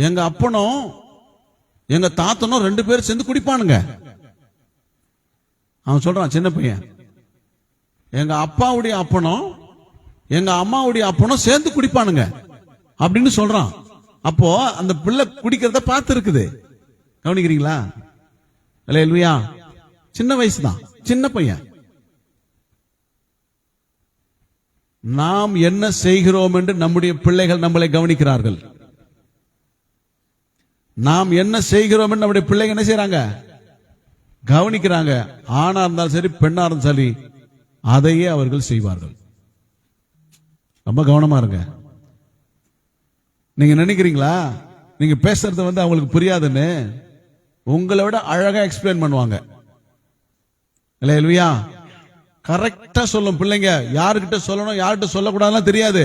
எங்க அப்பனும் எங்க தாத்தனும் 2 பேரும் சேர்ந்து குடிப்பானுங்க. அவன் சொல்றான், சின்ன பையன், எங்க அப்பாவுடைய அப்பனும் எங்க அம்மாவுடைய அப்பனும் சேர்ந்து குடிப்பானுங்க அப்படின்னு சொல்றான். அப்போ அந்த பிள்ளை குடிக்கிறத பார்த்து இருக்குது. கவனிக்கிறீங்களா? அல்லேலூயா. சின்ன வயசுதான், சின்ன பையன். நாம் என்ன செய்கிறோம் என்று நம்முடைய பிள்ளைகள் நம்மளை கவனிக்கிறார்கள். நாம் என்ன செய்கிறோம் என்று நம்முடைய பிள்ளைகள் என்ன செய்யறாங்க? கவனிக்கிறாங்க. ஆணா இருந்தாலும் சரி, பெண்ணா இருந்தாலும் சரி, அதையே அவர்கள் செய்வார்கள். ரொம்ப கவனமா இருங்க. நீங்க நினைக்கிறீங்களா நீங்க பேசுறது அவங்களுக்கு புரியாதுன்னு? உங்களை விட அழகா எக்ஸ்பிளைன் பண்ணுவாங்க. அல்லேலூயா. கரெக்டா சொல்லும் பிள்ளைங்க. யாருக்கிட்ட சொல்லணும், யார்கிட்ட சொல்லக்கூடாதுலாம் தெரியாது,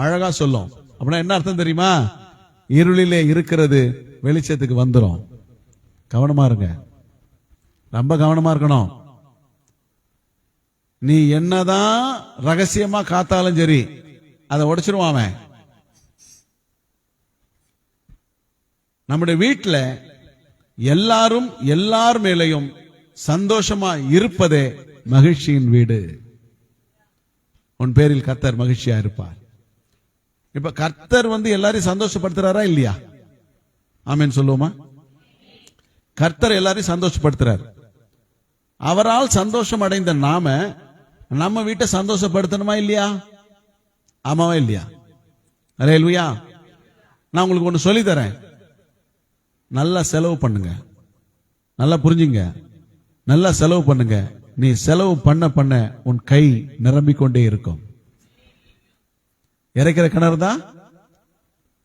அழகா சொல்லும். அப்படின்னா என்ன அர்த்தம் தெரியுமா? இருளிலே இருக்கிறது வெளிச்சத்துக்கு வந்துடும். கவனமா இருங்க, ரொம்ப கவனமா இருக்கணும். நீ என்னதான் ரகசியமா காத்தாலும் சரி, அதை உடைச்சிருவான். நம்முடைய வீட்டில் எல்லாரும் எல்லார் மேலையும் சந்தோஷமா இருப்பதே மகிழ்ச்சியின் வீடு. உன் பேரில் கர்த்தர் மகிழ்ச்சியா இருப்பார். இப்ப கர்த்தர் எல்லாரையும் சந்தோஷப்படுத்துறாரா இல்லையா? ஆமென் சொல்லுவோமா? கர்த்தர் எல்லாரையும் சந்தோஷப்படுத்துறார். அவரால் சந்தோஷம் அடைந்த நாம நம்ம வீட்டை சந்தோஷப்படுத்தணுமா இல்லையா? ஆமாவா இல்லையா? அல்லேலூயா. நான் உங்களுக்கு ஒன்று சொல்லி தரேன். நல்லா செலவு பண்ணுங்க. நல்லா புரிஞ்சுங்க. நல்லா செலவு பண்ணுங்க. நீ செலவு பண்ண பண்ண உன் கை நிரம்பிக்கொண்டே இருக்கும். இறைக்கிற கிணறு தான்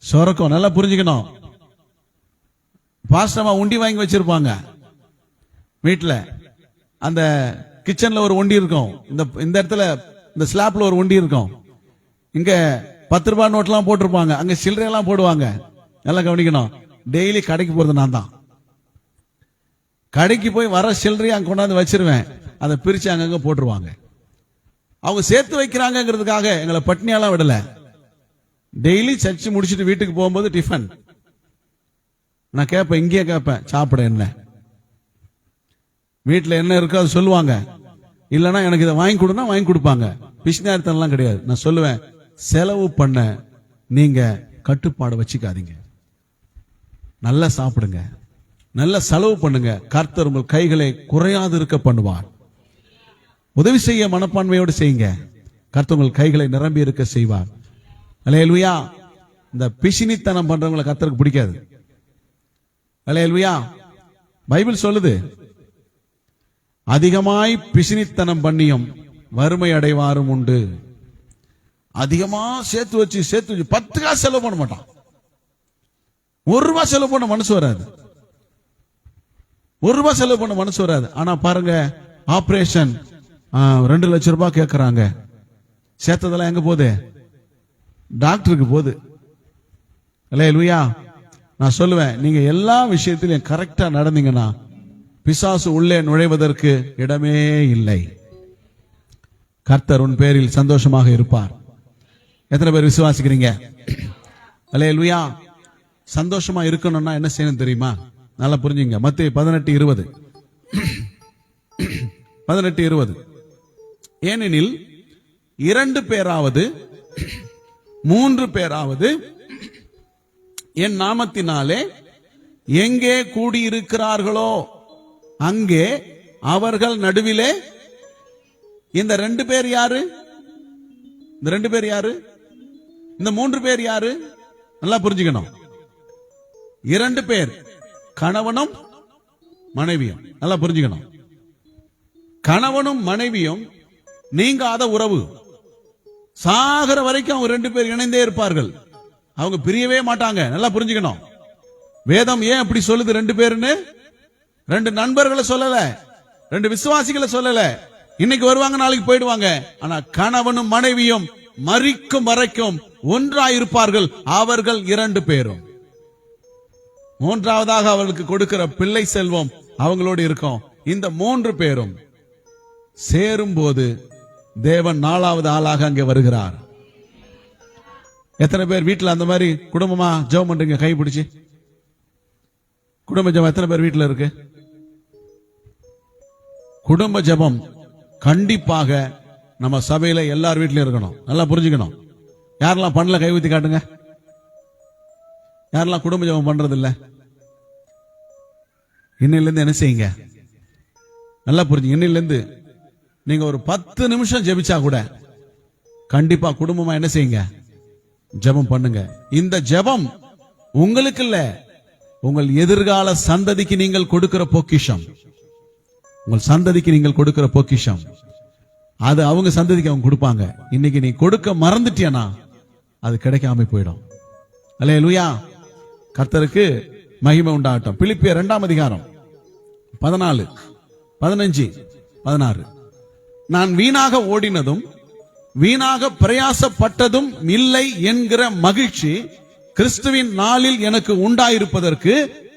சொரக்கும். நல்லா புரிஞ்சுக்கணும். பாஸ்டமா உண்டி வாங்கி வச்சிருப்பாங்க வீட்டுல. அந்த கிச்சன்ல ஒரு ஒண்டி இருக்கும், இந்த இடத்துல இந்த ஸ்லாப்ல ஒரு ஒண்டி இருக்கும். இங்க 10 ரூபாய் நோட்லாம் போட்டிருப்பாங்க, அங்க சில்லறையெல்லாம் போடுவாங்க. நல்லா கவனிக்கணும். டெய்லி கடைக்கு போறது நான் தான். கடைக்கு போய் வர சில்லறையை அங்க கொண்டாந்து வச்சிருவேன். அதை பிரிச்சு அங்கங்க போட்டுருவாங்க. அவங்க சேர்த்து வைக்கிறாங்கிறதுக்காக எங்களை பட்னியெல்லாம் விடல. டெய்லி சர்ச்சு முடிச்சுட்டு வீட்டுக்கு போகும்போது டிஃபன் நான் கேட்பேன், இங்கேயே கேட்பேன், சாப்பிட என்ன, வீட்டில் என்ன இருக்கோ அது சொல்லுவாங்க. இல்லைன்னா எனக்கு இதை வாங்கி கொடுனா வாங்கி கொடுப்பாங்க. பிசினாரித்தனம்லாம் கிடையாது. நான் சொல்லுவேன், செலவு பண்ண நீங்க கட்டுப்பாடு வச்சுக்காதீங்க. நல்லா சாப்பிடுங்க, நல்ல செலவு பண்ணுங்க. கர்த்தர் உங்கள் கைகளை குறையாது இருக்க பண்ணுவார். உதவி செய்ய மனப்பான்மையோடு செய்யுங்க. கர்த்தர் உங்கள் கைகளை நிரம்பி இருக்க செய்வார். அல்லேலூயா. இந்த பிசினித்தனம் பண்றவங்களை கர்த்தருக்கு பிடிக்காது. அல்லேலூயா. பைபிள் சொல்லுது, அதிகமாய் பிசினித்தனம் பண்ணியும் வறுமை அடைவாரும் உண்டு. அதிகமா சேர்த்து வச்சு 10 காசு செலவு பண்ண மாட்டான். 1 ரூபாய் செலவு பண்ண மனசு வராது. 1 ரூபாய் செலவு பண்ண மனசு வராது. ஆனா பாருங்க, ஆபரேஷன் 2 லட்சம் ரூபாய் கேட்கறாங்க. சேர்த்ததெல்லாம் எங்க போகுது? டாக்டருக்கு போகுது. அல்லேலூயா. நான் சொல்லுவேன், நீங்க எல்லா விஷயத்திலும் கரெக்டா நடந்தீங்கன்னா பிசாசு உள்ளே நுழைவதற்கு இடமே இல்லை. கர்த்தர் உன் பேரில் சந்தோஷமாக இருப்பார். எத்தனை பேர் விசுவாசிக்கிறீங்க? அல்லேலூயா. சந்தோஷமா இருக்கணும்னா என்ன செய்யணும் தெரியுமா? நல்லா புரிஞ்சுங்க. மத்தேயு 18:20. 18:20. ஏனெனில் 2 பேராவது 3 பேராவது என் நாமத்தினாலே எங்கே கூடியிருக்கிறார்களோ அங்கே அவர்கள் நடுவிலே. இந்த 2 பேர் யாரு? இந்த 2 பேர் யாரு? இந்த 3 பேர் யாரு? நல்லா புரிஞ்சுக்கணும். 2 பேர் கணவனும் மனைவியும். நல்லா புரிஞ்சுக்கணும். கணவனும் மனைவியும் நீங்காத உறவு. சாகர வரைக்கும் அவங்க 2 பேர் இணைந்தே இருப்பார்கள். அவங்க பிரியவே மாட்டாங்க. நல்லா புரிஞ்சுக்கணும். வேதம் ஏன் அப்படி சொல்லுது 2 பேருன்னு? 2 நண்பர்களை சொல்லல, 2 விசுவாசிகளை சொல்லல. இன்னைக்கு வருவாங்க, நாளைக்கு போயிடுவாங்க. ஆனா கணவனும் மனைவியும் மரிக்கும் வரைக்கும் ஒன்றாயிருப்பார்கள். அவர்கள் 2 பேரும். 3ஆவதாக அவர்களுக்கு கொடுக்கிற பிள்ளை செல்வம் அவங்களோடு இருக்கும். இந்த 3 பேரும் சேரும் போது தேவன் 4வது ஆளாக அங்கே வருகிறார். எத்தனை பேர் வீட்டில் அந்த மாதிரி குடும்பமா ஜெபம் பண்றீங்க? கை பிடிச்சு. குடும்ப ஜெபம் எத்தனை பேர் வீட்டில் இருக்கு? குடும்ப ஜெபம் கண்டிப்பாக நம்ம சபையில எல்லார் வீட்லயும் இருக்கணும். நல்லா புரிஞ்சுக்கணும். யாரெல்லாம் பண்ணல கை ஊத்தி காட்டுங்க. யாரெல்லாம் குடும்ப ஜெபம் பண்றது இல்ல? இன்னையில இருந்து என்ன செய்யுங்க? நல்லா புரிஞ்சு. இன்னையில இருந்து நீங்க ஒரு 10 நிமிஷம் ஜெபிச்சா கூட கண்டிப்பா குடும்பமா என்ன செய்யுங்க? ஜெபம் பண்ணுங்க. இந்த ஜெபம் உங்களுக்கு இல்ல, உங்கள் எதிர்கால சந்ததிக்கு நீங்கள் கொடுக்கிற பொக்கிஷம். உங்கள் சந்ததிக்கு நீங்கள் கொடுக்கிற பொக்கிஷம். அது அவங்க சந்ததிக்கு அவங்க கொடுப்பாங்க. இன்னைக்கு நீ கொடுக்க மறந்துட்டியனா அது கிடைக்காம போயிடும். அல்லேலூயா. கர்த்தருக்கு மகிமை உண்டாகட்டும். பிலிப்பியர் 2ஆம் அதிகாரம் 14, 15, 16. நான் வீணாக ஓடினதும் வீணாக பிரயாசப்பட்டதும் இல்லை என்கிற மகிழ்ச்சி கிறிஸ்துவின் நாளில் எனக்கு உண்டாயிருப்பதற்கு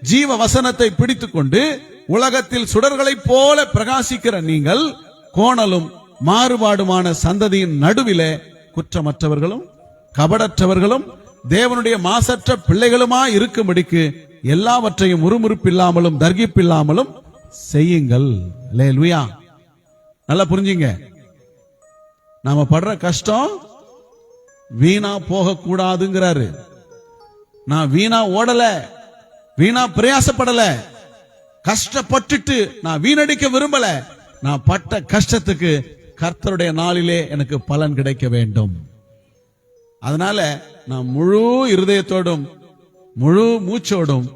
ஜீவ வசனத்தை பிடித்துக்கொண்டு உலகத்தில் சுடர்களைப் போல பிரகாசிக்கிற நீங்கள் கோணலும் மாறுபாடுமான சந்ததியின் நடுவிலே குற்றமற்றவர்களும் கபடற்றவர்களும் தேவனுடைய மாசற்ற பிள்ளைகளுமா இருக்கும்படிக்கு எல்லாவற்றையும் முறுமுறுப்பில்லாமலும் தர்கிப்பில்லாமலும் செய்யுங்கள். அல்லேலூயா. நல்லா புரிஞ்சுங்க. நாம படுற கஷ்டம் வீணா போக கூடாதுங்கிறாரு. நான் வீணா ஓடல, வீணா பிரயாசப்படல, கஷ்டப்பட்டுட்டு நான் வீணடிக்க விரும்பல. நான் பட்ட கஷ்டத்துக்கு கர்த்தருடைய நாளிலே எனக்கு பலன் கிடைக்க வேண்டும். அதனால நான் முழு இருதயத்தோடும் முழு மூச்சோடும்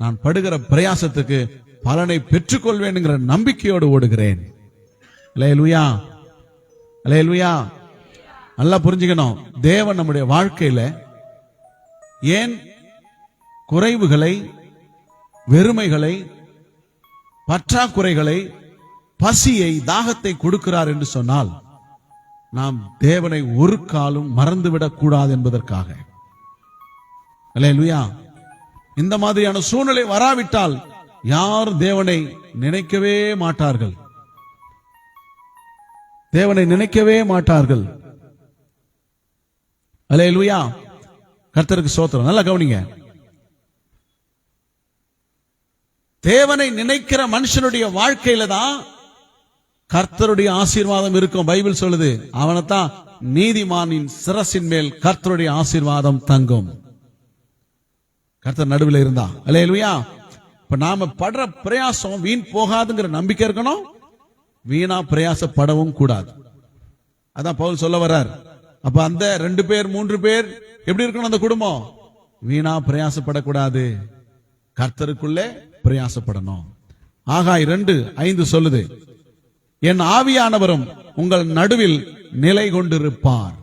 நான் படுகிற பிரயாசத்துக்கு பலனை பெற்றுக்கொள்வேன்ங்கிற நம்பிக்கையோடு ஓடுகிறேன். அல்லேலூயா. அல்லேலூயா. நல்லா புரிஞ்சுக்கணும். தேவன் நம்முடைய வாழ்க்கையில ஏன் குறைவுகளை, வெறுமைகளை, பற்றாக்குறைகளை, பசியை, தாகத்தை கொடுக்கிறார் என்று சொன்னால் நாம் தேவனை ஒரு காலும் மறந்துவிடக் கூடாது என்பதற்காக. அல்லேலூயா. இந்த மாதிரியான சூழ்நிலை வராவிட்டால் யாரும் தேவனை நினைக்கவே மாட்டார்கள். தேவனை நினைக்கவே மாட்டார்கள். அல்லேலூயா. கர்த்தருக்கு ஸ்தோத்திரம். நல்லா கவனிங்க. தேவனை நினைக்கிற மனுஷனுடைய வாழ்க்கையில தான் கர்த்தருடைய ஆசீர்வாதம் இருக்கும். பைபிள் சொல்லுது, அவனைத்தான் நீதிமானின் சிரசின் மேல் கர்த்தருடைய ஆசீர்வாதம் தங்கும். கர்த்தர் நடுவில் இருந்தா. அல்லேலூயா. இப்ப நாம படுற பிரயாசம் வீண் போகாதுங்கிற நம்பிக்கை இருக்கணும். வீணா பிரயாசப்படவும் கூடாது. அதான் பவுல் சொல்ல வர்றார். அப்ப அந்த 2 பேர் 3 பேர் எப்படி இருக்கணும்? அந்த குடும்பம் வீணா பிரயாசப்படக்கூடாது, கர்த்தருக்குள்ளே பிரயாசப்படணும். ஆகாய் 2:5 சொல்லுது, என் ஆவியானவரும் உங்கள் நடுவில் நிலை கொண்டிருப்பார்.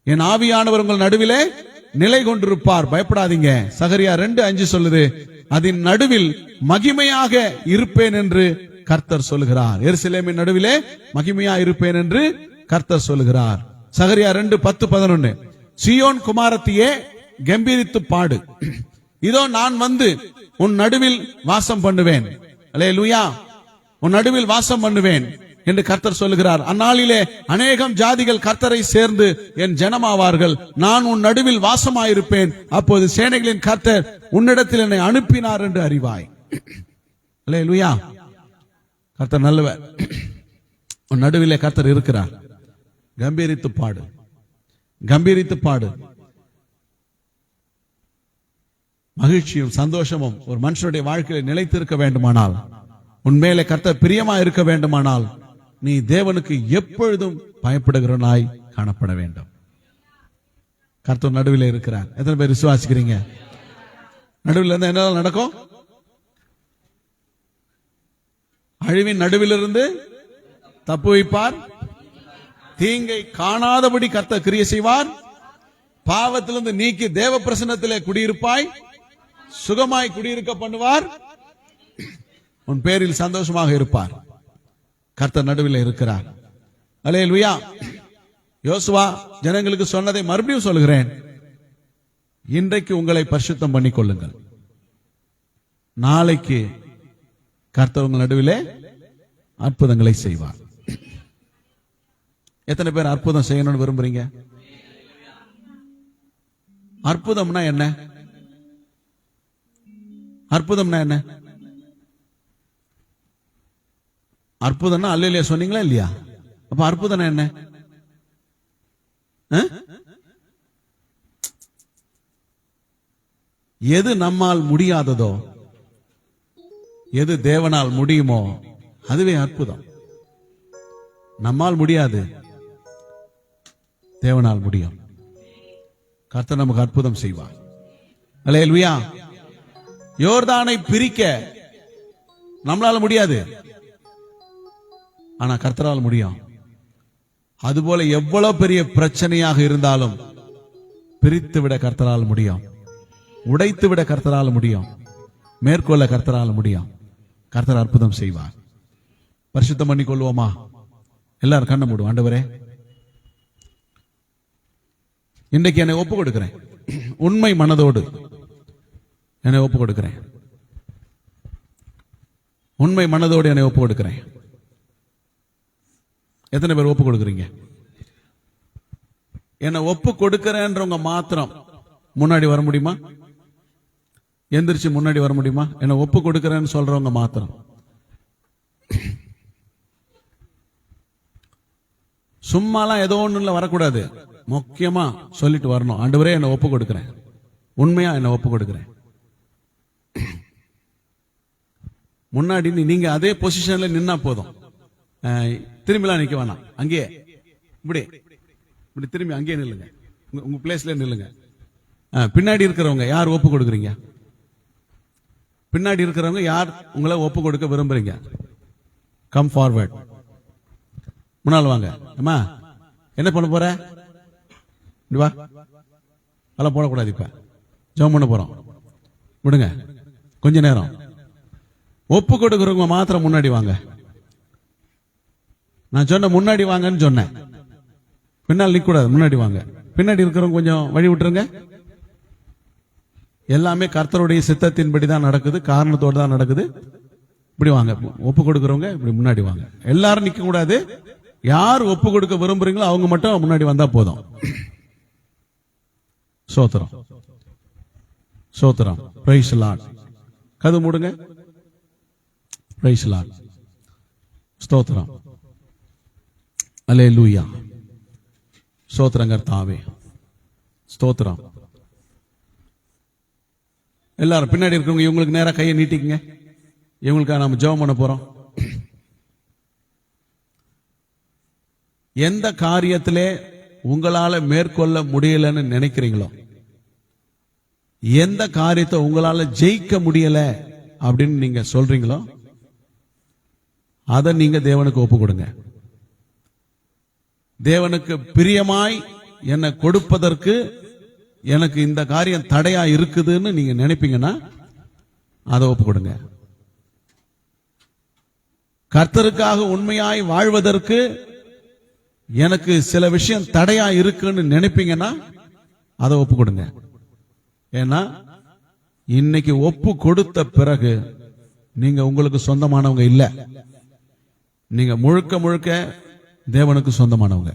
என் ஆவியானவர் உங்கள் நடுவிலே நிலை கொண்டிருப்பார், பயப்படாதீங்க. சகரியா 2:5 சொல்லுது, அதன் நடுவில் மகிமையாக இருப்பேன் என்று கர்த்தர் சொல்லுகிறார். எருசலேமின் நடுவிலே மகிமையா இருப்பேன் என்று கர்த்தர் சொல்லுகிறார். சகரியா 2:10-11, சீயோன் குமாரத்தியே கம்பீரித்து பாடு, இதோ நான் வந்து உன் நடுவில் வாசம் பண்ணுவேன். அல்லேலூயா. உன் நடுவில் வாசம் பண்ணுவேன் என்று கர்த்தர் சொல்லுகிறார். அந்நாளிலே அநேகம் ஜாதிகள் கர்த்தரை சேர்ந்து என் ஜனமாவார்கள். நான் உன் நடுவில் வாசமாயிருப்பேன். அப்போது சேனைகளின் கர்த்தர் உன்னிடத்தில் என்னை அனுப்பினார் என்று அறிவாய். அல்லேலூயா. கர்த்தர் நல்லவர். உன் நடுவிலே கர்த்தர் இருக்கிறார். கம்பீரித்து பாடு, கம்பீரித்து பாடு. மகிழ்ச்சியும் சந்தோஷமும் ஒரு மனுஷனுடைய வாழ்க்கையில் நிலைத்திருக்க வேண்டுமானால், உன்மேலே கர்த்தர் பிரியமா இருக்க வேண்டுமானால், நீ தேவனுக்கு எப்பொழுதும் பயப்படுகிறனாய் காணப்பட வேண்டும். கர்த்தர் நடுவில் இருக்கிறார். எத்தனை பேர் விசுவாசிக்கிறீங்க? நடுவில் இருந்தா என்ன நடக்கும்? அழிவின் நடுவிலிருந்து தப்பு வைப்பார், தீங்கை காணாதபடி கர்த்தர் கிரியை செய்வார், பாவத்திலிருந்து நீக்கி தேவ பிரசன்னத்திலே குடியிருப்பாய், சுகமாய் குடியிருக்க பண்ணுவார், உன் பேரில் சந்தோஷமாக இருப்பார். கர்த்தர் நடுவில் இருக்கிறார். அல்லேலூயா. யோசுவா ஜனங்களுக்கு சொன்னதை மறுபடியும் சொல்கிறேன், இன்றைக்கு உங்களை பரிசுத்தம் பண்ணிக் கொள்ளுங்கள். நாளைக்கு கர்த்தர் உங்கள் நடுவிலே அற்புதங்களை செய்வார். எத்தனை பேர் அற்புதம் செய்யணும்னு விரும்புறீங்க? அற்புதம்னா என்ன? அற்புதம்னா என்ன? அற்புதம்னா அல்லேலூயா சொன்னீங்களா இல்லையா? அப்ப அற்புதம் என்ன? எது நம்மால் முடியாததோ, எது தேவனால் முடியுமோ அதுவே அற்புதம். நம்மால் முடியாது, தேவனால் முடியும். கர்த்தர் நமக்கு அற்புதம் செய்வார். அல்லேலூயா. யோர்தானை பிரிக்க நம்மளால முடியாது, ஆனா கர்த்தரால் முடியும். அதுபோல எவ்வளவு பெரிய பிரச்சனையாக இருந்தாலும் பிரித்து விட கர்த்தரால் முடியும், உடைத்து விட கர்த்தரால் முடியும், மேற்கொள்ள கர்த்தரால் முடியும். கர்த்தர் அற்புதம் செய்வார். பரிசுத்தம் பண்ணி கொள்வோமா? எல்லாரும் கண்ணை மூடுவோம். ஆண்டவரே, இன்றைக்கு என்னை ஒப்பு கொடுக்கிறேன், உண்மை மனதோடு என்னை ஒப்பு கொடுக்கிறேன், உண்மை மனதோடு என்னை ஒப்பு கொடுக்கிறேன். எத்தனை பேர் ஒப்பு கொடுக்குறீங்க? என்னை ஒப்பு கொடுக்கிறேன்றவங்க மாத்திரம் முன்னாடி வர முடியுமா? எந்திரிச்சு முன்னாடி வர முடியுமா? என்னை ஒப்பு கொடுக்கிறேன்னு சொல்றவங்க மாத்திரம். சும்மாலாம் ஏதோ ஒண்ணுல வரக்கூடாது, முக்கியமா சொல்லிட்டு வரணும். ஆண்டவரே, என்னை ஒப்பு கொடுக்கிறேன், உண்மையா என்னை ஒப்பு கொடுக்கிறேன். முன்னாடி நீங்க அதே பொசிஷன்ல நின்னா போதும், திரும்பிலாம் நிக்க வேணாம். அங்கேயே இப்படி திரும்பி அங்கேயே நில்லுங்க, உங்க பிளேஸ்ல நில்லுங்க. பின்னாடி இருக்கிறவங்க யார் ஒப்பு கொடுக்குறீங்க? பின்னாடி இருக்கிறவங்க யார் உங்களை ஒப்பு கொடுக்க விரும்புறீங்க? கம் ஃபார்வர்ட், முன்னால் வாங்க. அம்மா, என்ன பண்ண போற? வா, அதெல்லாம் போடக்கூடாது. இப்ப ஜெபம் பண்ண போறோம், விடுங்க கொஞ்ச நேரம். ஒப்பு கொடுக்கிறவங்க மாத்திரம் முன்னாடி வாங்க. நான் சொன்ன முன்னாடி வாங்கன்னு சொன்னேன், பின்னால் நிக்க கூடாது, முன்னாடி வாங்க. பின்னாடி இருக்கிறவங்க கொஞ்சம் வழி விட்டுருங்க. எல்லாமே கர்த்தருடைய சித்தத்தின்படி தான் நடக்குது, காரணத்தோடு தான் நடக்குது. இப்படி வாங்க, ஒப்பு கொடுக்கிறவங்க இப்படி முன்னாடி வாங்க. எல்லாரும் நிக்க கூடாது. யார் ஒப்பு கொடுக்க விரும்புறீங்களோ அவங்க மட்டும் முன்னாடி வந்தா போதும். சோத்திரம், சோத்திரம். Praise Lord. கது மூடுங்க. Praise Lord. ஸ்தோத்திரம். அல்லேலூயா. ஸ்தோத்திரம் கர்த்தாவே, ஸ்தோத்திரம். எல்லாரும் பின்னாடி இருக்கவங்க இவங்களுக்கு நேரா கையை நீட்டிக்குங்க. இவங்களுக்காக நாம ஜெபம் பண்ண போறோம். எந்த காரியத்திலே உங்களால மேற்கொள்ள முடியலன்னு நினைக்கிறீங்களோ, எந்த காரியத்தை உங்களால ஜெயிக்க முடியல அப்படின்னு நீங்க சொல்றீங்களோ, அதை நீங்க தேவனுக்கு ஒப்பு கொடுங்க. தேவனுக்கு பிரியமாய் என்னை கொடுப்பதற்கு எனக்கு இந்த காரியம் தடையா இருக்குதுன்னு நீங்க நினைப்பீங்கன்னா அதை ஒப்பு கொடுங்க. கர்த்தருக்காக உண்மையாய் வாழ்வதற்கு எனக்கு சில விஷயம் தடையா இருக்குன்னு நினைப்பீங்கன்னா அதை ஒப்பு கொடுங்க. ஏன்னா இன்னைக்கு ஒப்பு கொடுத்த பிறகு நீங்க உங்களுக்கு சொந்தமானவங்க இல்ல, நீங்க முழுக்க முழுக்க தேவனுக்கு சொந்தமானவங்க.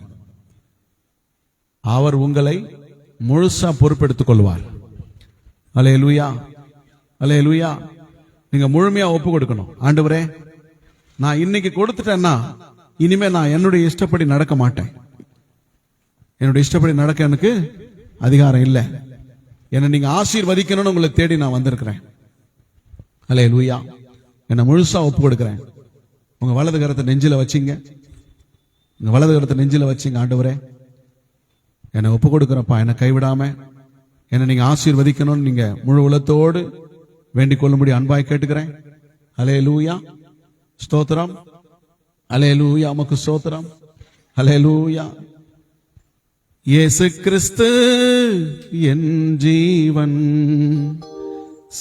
அவர் உங்களை முழுசா பொறுப்பெடுத்துக் கொள்வார். அல்லேலூயா, அல்லேலூயா. நீங்க முழுமையா ஒப்பு கொடுக்கணும். ஆண்டவரே, நான் இன்னைக்கு கொடுத்துட்டேன்னா இனிமே நான் என்னுடைய இஷ்டப்படி நடக்க மாட்டேன். என்னுடைய இஷ்டப்படி நடக்க எனக்கு அதிகாரம் இல்லை. என்னை நீங்க ஆசீர்வதிக்கணும்னு உங்களை தேடி நான் வந்திருக்கிறேன். அல்லேலூயா. என்னை முழுசா ஒப்பு கொடுக்கிறேன். உங்க வலது கரத்தை நெஞ்சில வச்சிங்க, உங்க வலது கரத்தை நெஞ்சில வச்சிங்க. ஆண்டவரே, என்னை ஒப்பு கொடுக்கிறப்பா, என்னை கைவிடாம என்னை நீங்க ஆசீர்வதிக்கணும்னு நீங்க முழு உலகத்தோடு வேண்டிக் கொள்ளும்படி அன்பாய் கேட்டுக்கிறேன். அல்லேலூயா. ஸ்தோத்திரம். அல்லேலூயா. உமக்கு ஸ்தோத்திரம். அல்லேலூயா. இயேசு கிறிஸ்து என் ஜீவன்,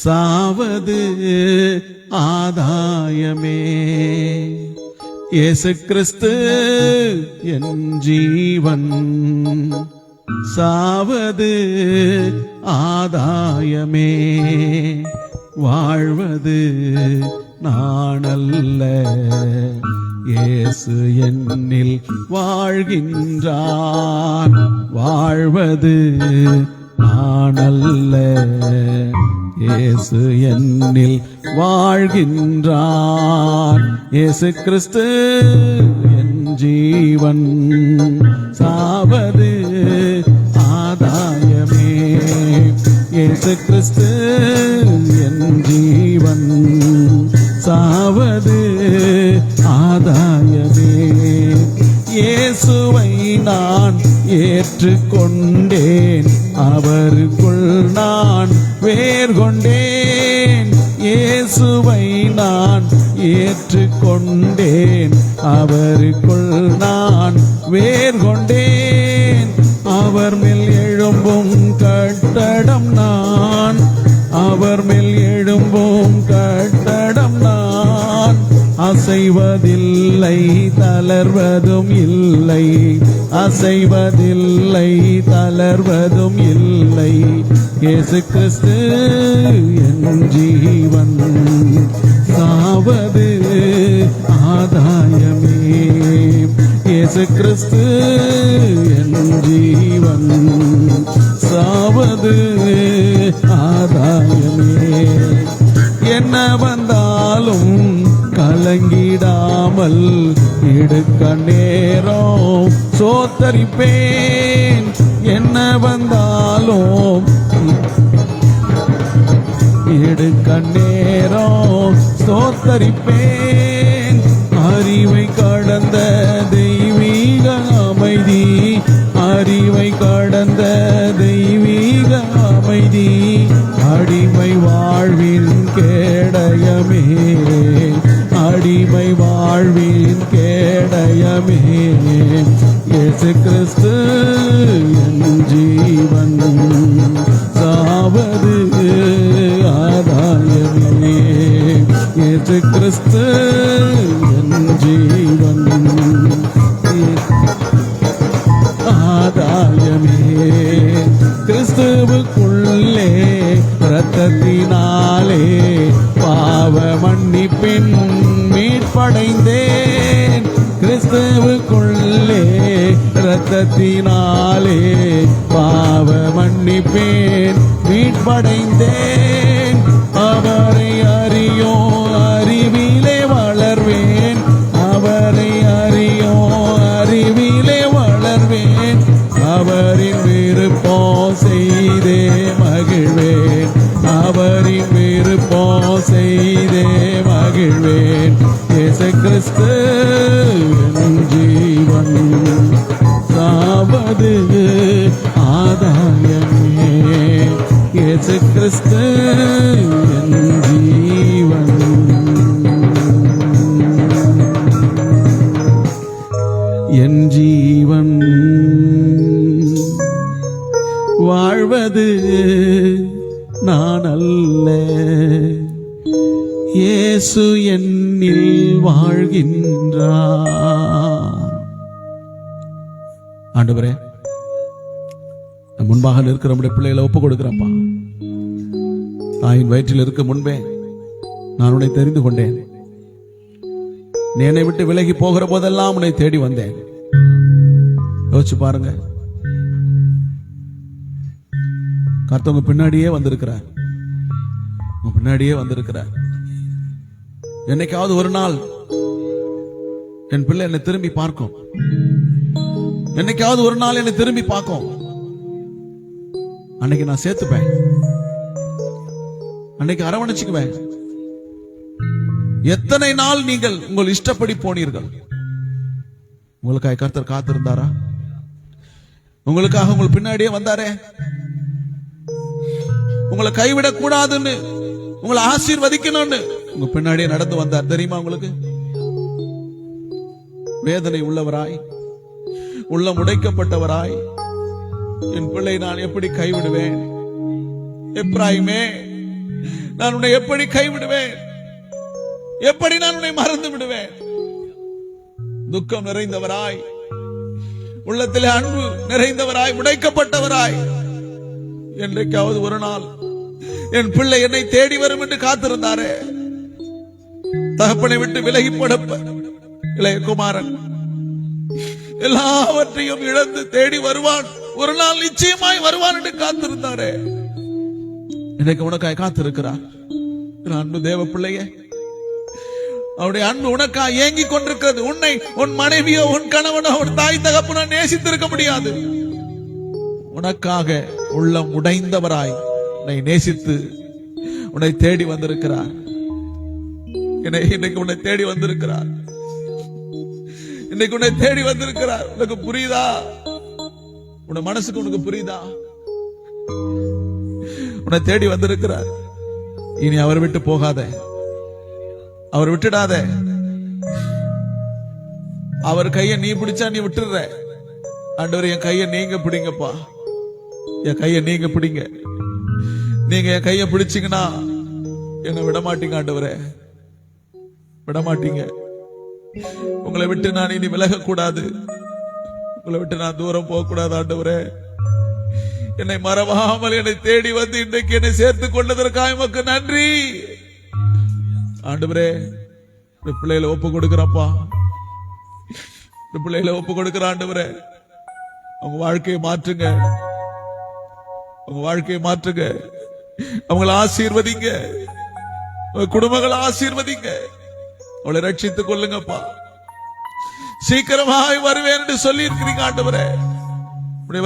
சாவது ஆதாயமே. இயேசு கிறிஸ்து என் ஜீவன், சாவது ஆதாயமே. வாழ்வது நானல்ல, இயேசு என்னில் வாழ்கின்றார். வாழ்வது நானல்ல, இயேசு என்னில் வாழ்கின்றார். இயேசு கிறிஸ்து என் ஜீவன், சாவது இயேசு கிறிஸ்து என் ஜீவன், சாவது ஆதாயமே. இயேசுவை நான் ஏற்றுக்கொண்டேன், அவருக்குள் நான் வேர் கொண்டேன். இயேசுவை நான் ஏற்றுக்கொண்டேன், அவருக்குள் நான் வேர் கொண்டேன். அவர் மேல் எழும்பும் கட்டடம் நான், அவர் மேல் எழும்பும் கட்டடம் நான். அசைவதில்லை தளர்வதும் இல்லை, அசைவதில்லை தளர்வதும் இல்லை. இயேசு கிறிஸ்து என் ஜீவன், சாவது ஆதாயமே. இயேசு கிறிஸ்து என் ஜீவன், சாவது ஆதாயமே. என்ன வந்தாலும் கலங்கிடாமல் இடுக்க நேரம் சோத்தரிப்பேன். என்ன வந்தாலும் இடுக்க நேரம் சோத்தரிப்பேன். அறிவை கடந்த தெய்வீக அமைதி, அறிவை கடந்த தெய்வீக அமைதி. அடிமை வாழ்வின் கேடயமே, அடிமை வாழ்வின் கேடயமே. இயேசு கிறிஸ்து என் ஜீவன், சாவது ஆதாயமே. இயேசு கிறிஸ்து என் ஜீவன், ஆதாயமே. கிறிஸ்துவுக்குள்ளே இரத்தத்தினாலே பாவ மன்னிப்பின் மீட்படைந்தேன். கிறிஸ்துவுக்குள்ளே இரத்தத்தினாலே பாவ மன்னிப்பின் மீட்படைந்தேன். அவரை அறியோ அறிவிலே வளர்வேன், அவரை அறியோ அறிவிலே வளர்வேன். அவரின் விருப்பம் செய்தே மகிழ்வேன், அவரின் விருப்பம் செய்தே மகிழ்வேன். இயேசு கிறிஸ்து என் ஜீவன், சாவது ஆதாயமே. இயேசு கிறிஸ்து என் ஜீவன், என் ஜீவன். வாழ்வது நான் அல்ல, இயேசு என்னில் வாழ்கின்றார். ஆண்டவரே, முன்பாக இருக்கிற நம்முடைய பிள்ளைகளை ஒப்பு கொடுக்கிறப்பா. தாயின் வயிற்றில் இருக்க முன்பே நான் உன்னை தெரிந்து கொண்டேன். நீ என்னை விட்டு விலகி போகிற போதெல்லாம் உன்னை தேடி வந்தேன். யோசிச்சு பாருங்க, கர்த்தவங்க பின்னாடியே வந்திருக்கிறார், உங்க பின்னாடியே வந்திருக்கிறார். என்னைக்காவது ஒரு நாள் என் பிள்ளை என்னை திரும்பி பார்க்கும், என்னைக்காவது ஒரு நாள் என்னை திரும்பி பார்க்கும். அன்னைக்கு நான் சேர்த்துப்பேன், அன்னைக்கு அரவணைச்சுக்குவேன். எத்தனை நாள் நீங்கள் உங்கள் இஷ்டப்படி போனீர்கள்? உங்களுக்காக கர்த்தர் காத்திருந்தாரா? உங்களுக்காக உங்கள் பின்னாடியே வந்தாரே. உங்களை கைவிடக் கூடாதுன்னு, உங்களை ஆசீர்வதிக்கணும்னு உங்க பின்னாடியே நடந்து வந்தார். தெரியுமா உங்களுக்கு? வேதனை உள்ளவராய், உள்ளம் உடைக்கப்பட்டவராய், என் பிள்ளை நான் எப்படி கைவிடுவேன்? எப்ராயிமே, நான் உன்னை எப்படி கைவிடுவேன்? எப்படி நான் உன்னை மறந்து விடுவேன்? துக்கம் நிறைந்தவராய், உள்ளத்திலே அன்பு நிறைந்தவராய், உடைக்கப்பட்டவராய், என்றைக்காவது ஒரு நாள் என் பிள்ளை என்னை தேடி வரும் என்று காத்திருந்தாரே. தகப்பனை விட்டு விலகி போடப்ப இளைய குமாரன் எல்லாவற்றையும் இழந்து தேடி வருவான், ஒரு நாள் நிச்சயமாய் வருவான் என்று காத்திருந்தாரே. இன்னைக்கு உனக்காய் காத்திருக்கிறார். அன்பு தேவ பிள்ளையே, அவருடைய அன்பு உனக்காய் ஏங்கி கொண்டிருக்கிறது. உன்னை உன் மனைவியோ உன் கணவனோ உன் தாய் தகப்பனோ நேசித்திருக்க முடியாது. உனக்காக உள்ளம் உடைந்தவராய் உன்னை நேசித்து உன்னை தேடி வந்திருக்கிறார். இன்னைக்கு உன்னை தேடி வந்திருக்கிறார். இன்னைக்கு உன்னை தேடி வந்திருக்கிறார். உனக்கு புரியுதா? உன் மனசுக்கு உனக்கு புரியுதா? உன்னை தேடி வந்திருக்கிறார். இனி அவர் விட்டு போகாத, அவர் விட்டுடாத. அவர் கையை நீ பிடிச்சா நீ விட்டுற. ஆண்டவர் என் கையை நீங்க பிடிங்கப்பா, என் கையை நீங்க பிடிங்க. நீங்க என் கையை பிடிச்சீங்கன்னா என்ன விட மாட்டீங்க ஆண்டவரே, விட மாட்டீங்க. உங்களை விட்டு நான் இனி விலக கூடாது, உங்களை விட்டு நான் தூரம் போக கூடாது ஆண்டவரே. என்னை மறவாமல் என்னை தேடி வந்து இன்றைக்கு என்னை சேர்த்துக் கொண்டதற்காக உமக்கு நன்றி ஆண்டவரே. பிள்ளைகளை ஒப்பு கொடுக்கிறப்பா, பிள்ளைகளை ஒப்பு கொடுக்கிற ஆண்டவரே. அவங்க வாழ்க்கையை மாற்றுங்க, அவங்க வாழ்க்கையை மாற்றுங்க. அவங்களை ஆசீர்வதிங்க, குடும்பங்களை ஆசீர்வதிங்க. அவளை ரட்சித்துக் கொள்ளுங்கப்பா. சீக்கிரமாய் வருவேன் என்று சொல்லி இருக்கிறீங்க ஆண்டவரே.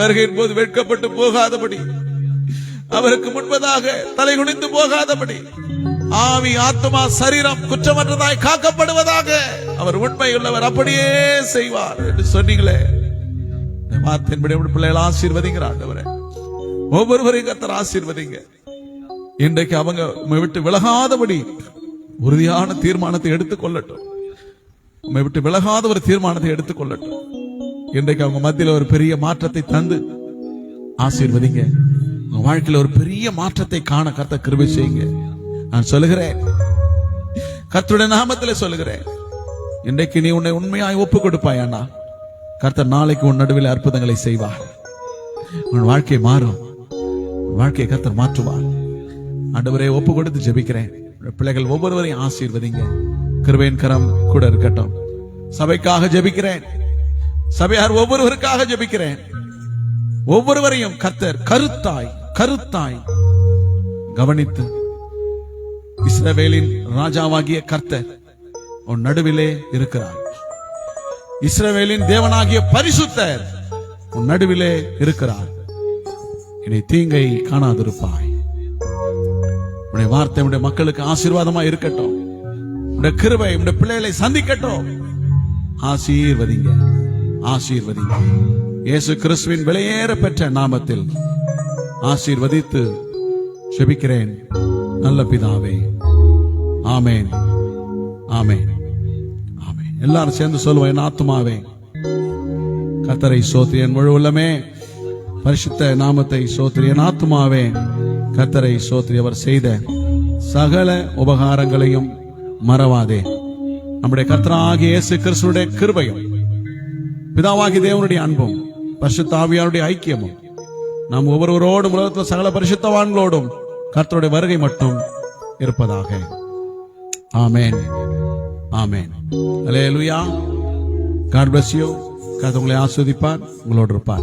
வருகையின் போது வெட்கப்பட்டு போகாதபடி, அவருக்கு முன்பதாக தலை குனிந்து போகாதபடி, ஆவி ஆத்மா சரீரம் குற்றமற்றதாய் காக்கப்படுவதாக. அவர் உண்மையுள்ளவர், அப்படியே செய்வார் என்று சொன்னீங்களே. வார்த்தையின்படி பிள்ளைகள் ஆசீர்வதிங்க ஆண்டவரே. ஒவ்வொருவரையும் கர்த்தர் ஆசீர்வதிங்க. இன்றைக்கு அவங்க உம்மை விட்டு விலகாதபடி உறுதியான தீர்மானத்தை எடுத்துக் கொள்ளட்டும். உம்மை விட்டு விலகாத ஒரு தீர்மானத்தை எடுத்துக் கொள்ளட்டும். இன்றைக்கு அவங்க மத்தியில் ஒரு பெரிய மாற்றத்தை தந்து ஆசீர்வதிங்க. உங்க வாழ்க்கையில் ஒரு பெரிய மாற்றத்தை காண கர்த்தர் கிருபை செய்யுங்க. நான் சொல்லுகிறேன், கர்த்தருடைய நாமத்தில் சொல்லுகிறேன், இன்றைக்கு நீ உன்னை உண்மையாய் ஒப்பு கொடுப்பாயானா கர்த்தர் நாளைக்கு உன் நடுவில் அற்புதங்களை செய்வார். உன் வாழ்க்கை மாறும், வாழ்க்கையை கர்த்தர் மாற்றுவார். ஆண்டவரே, ஒப்பு கொடுத்து ஜெபிக்கிறேன். பிள்ளைகள் ஒவ்வொருவரையும் ஆசீர்வதிங்க. கிருபையின் கரம் கூட இருக்கட்டும். சபைக்காக ஜெபிக்கிறேன், சபையார் ஒவ்வொருவருக்காக ஜெபிக்கிறேன். ஒவ்வொருவரையும் கர்த்தர் கருத்தாய் கருத்தாய் கவனித்து, இஸ்ரவேலின் ராஜாவாகிய கர்த்தர் உன் நடுவிலே இருக்கிறார். இஸ்ரவேலின் தேவனாகிய பரிசுத்தர் உன் நடுவிலே இருக்கிறார். இனி தீங்கை காணாதிருப்பாய். உடைய வார்த்தை உடைய மக்களுக்கு ஆசீர்வாதமா இருக்கட்டும். உடைய கிருபை உடைய பிள்ளைகளை சந்திக்கட்டும். ஆசீர்வதிங்க, ஆசீர்வதிங்க. இயேசு கிறிஸ்துவின் விலையேற பெற்ற நாமத்தில் ஆசீர்வதித்து ஜெபிக்கிறேன் நல்ல பிதாவே. ஆமேன், ஆமேன், ஆமேன். எல்லாரும் சேர்ந்து சொல்லுவோம், என் ஆத்துமாவே கர்த்தரை ஸ்தோத்திரி, என் முழு உள்ளமே பரிசுத்த நாமத்தை ஸ்தோத்திரி. என் ஆத்துமாவே கர்த்தரை ஸ்தோத்திரி, அவர் செய்த சகல உபகாரங்களையும் மறவாதே. நம்முடைய கர்த்தராகிய இயேசு கிறிஸ்துவினுடைய கிருபையும் பிதாவாகிய தேவனுடைய அன்பும் பரிசுத்த ஆவியாருடைய ஐக்கியமும் நாம் ஒவ்வொருவரோடும் உலகத்தில் சகல பரிசுத்தவான்களோடும் கர்த்தருடைய வருகை மட்டும் இருப்பதாக. ஆமேன், ஆமேன். அல்லேலூயா. God bless you. கர்த்தர் உங்களை ஆசீர்வதிப்பார், உங்களோடு இருப்பார்.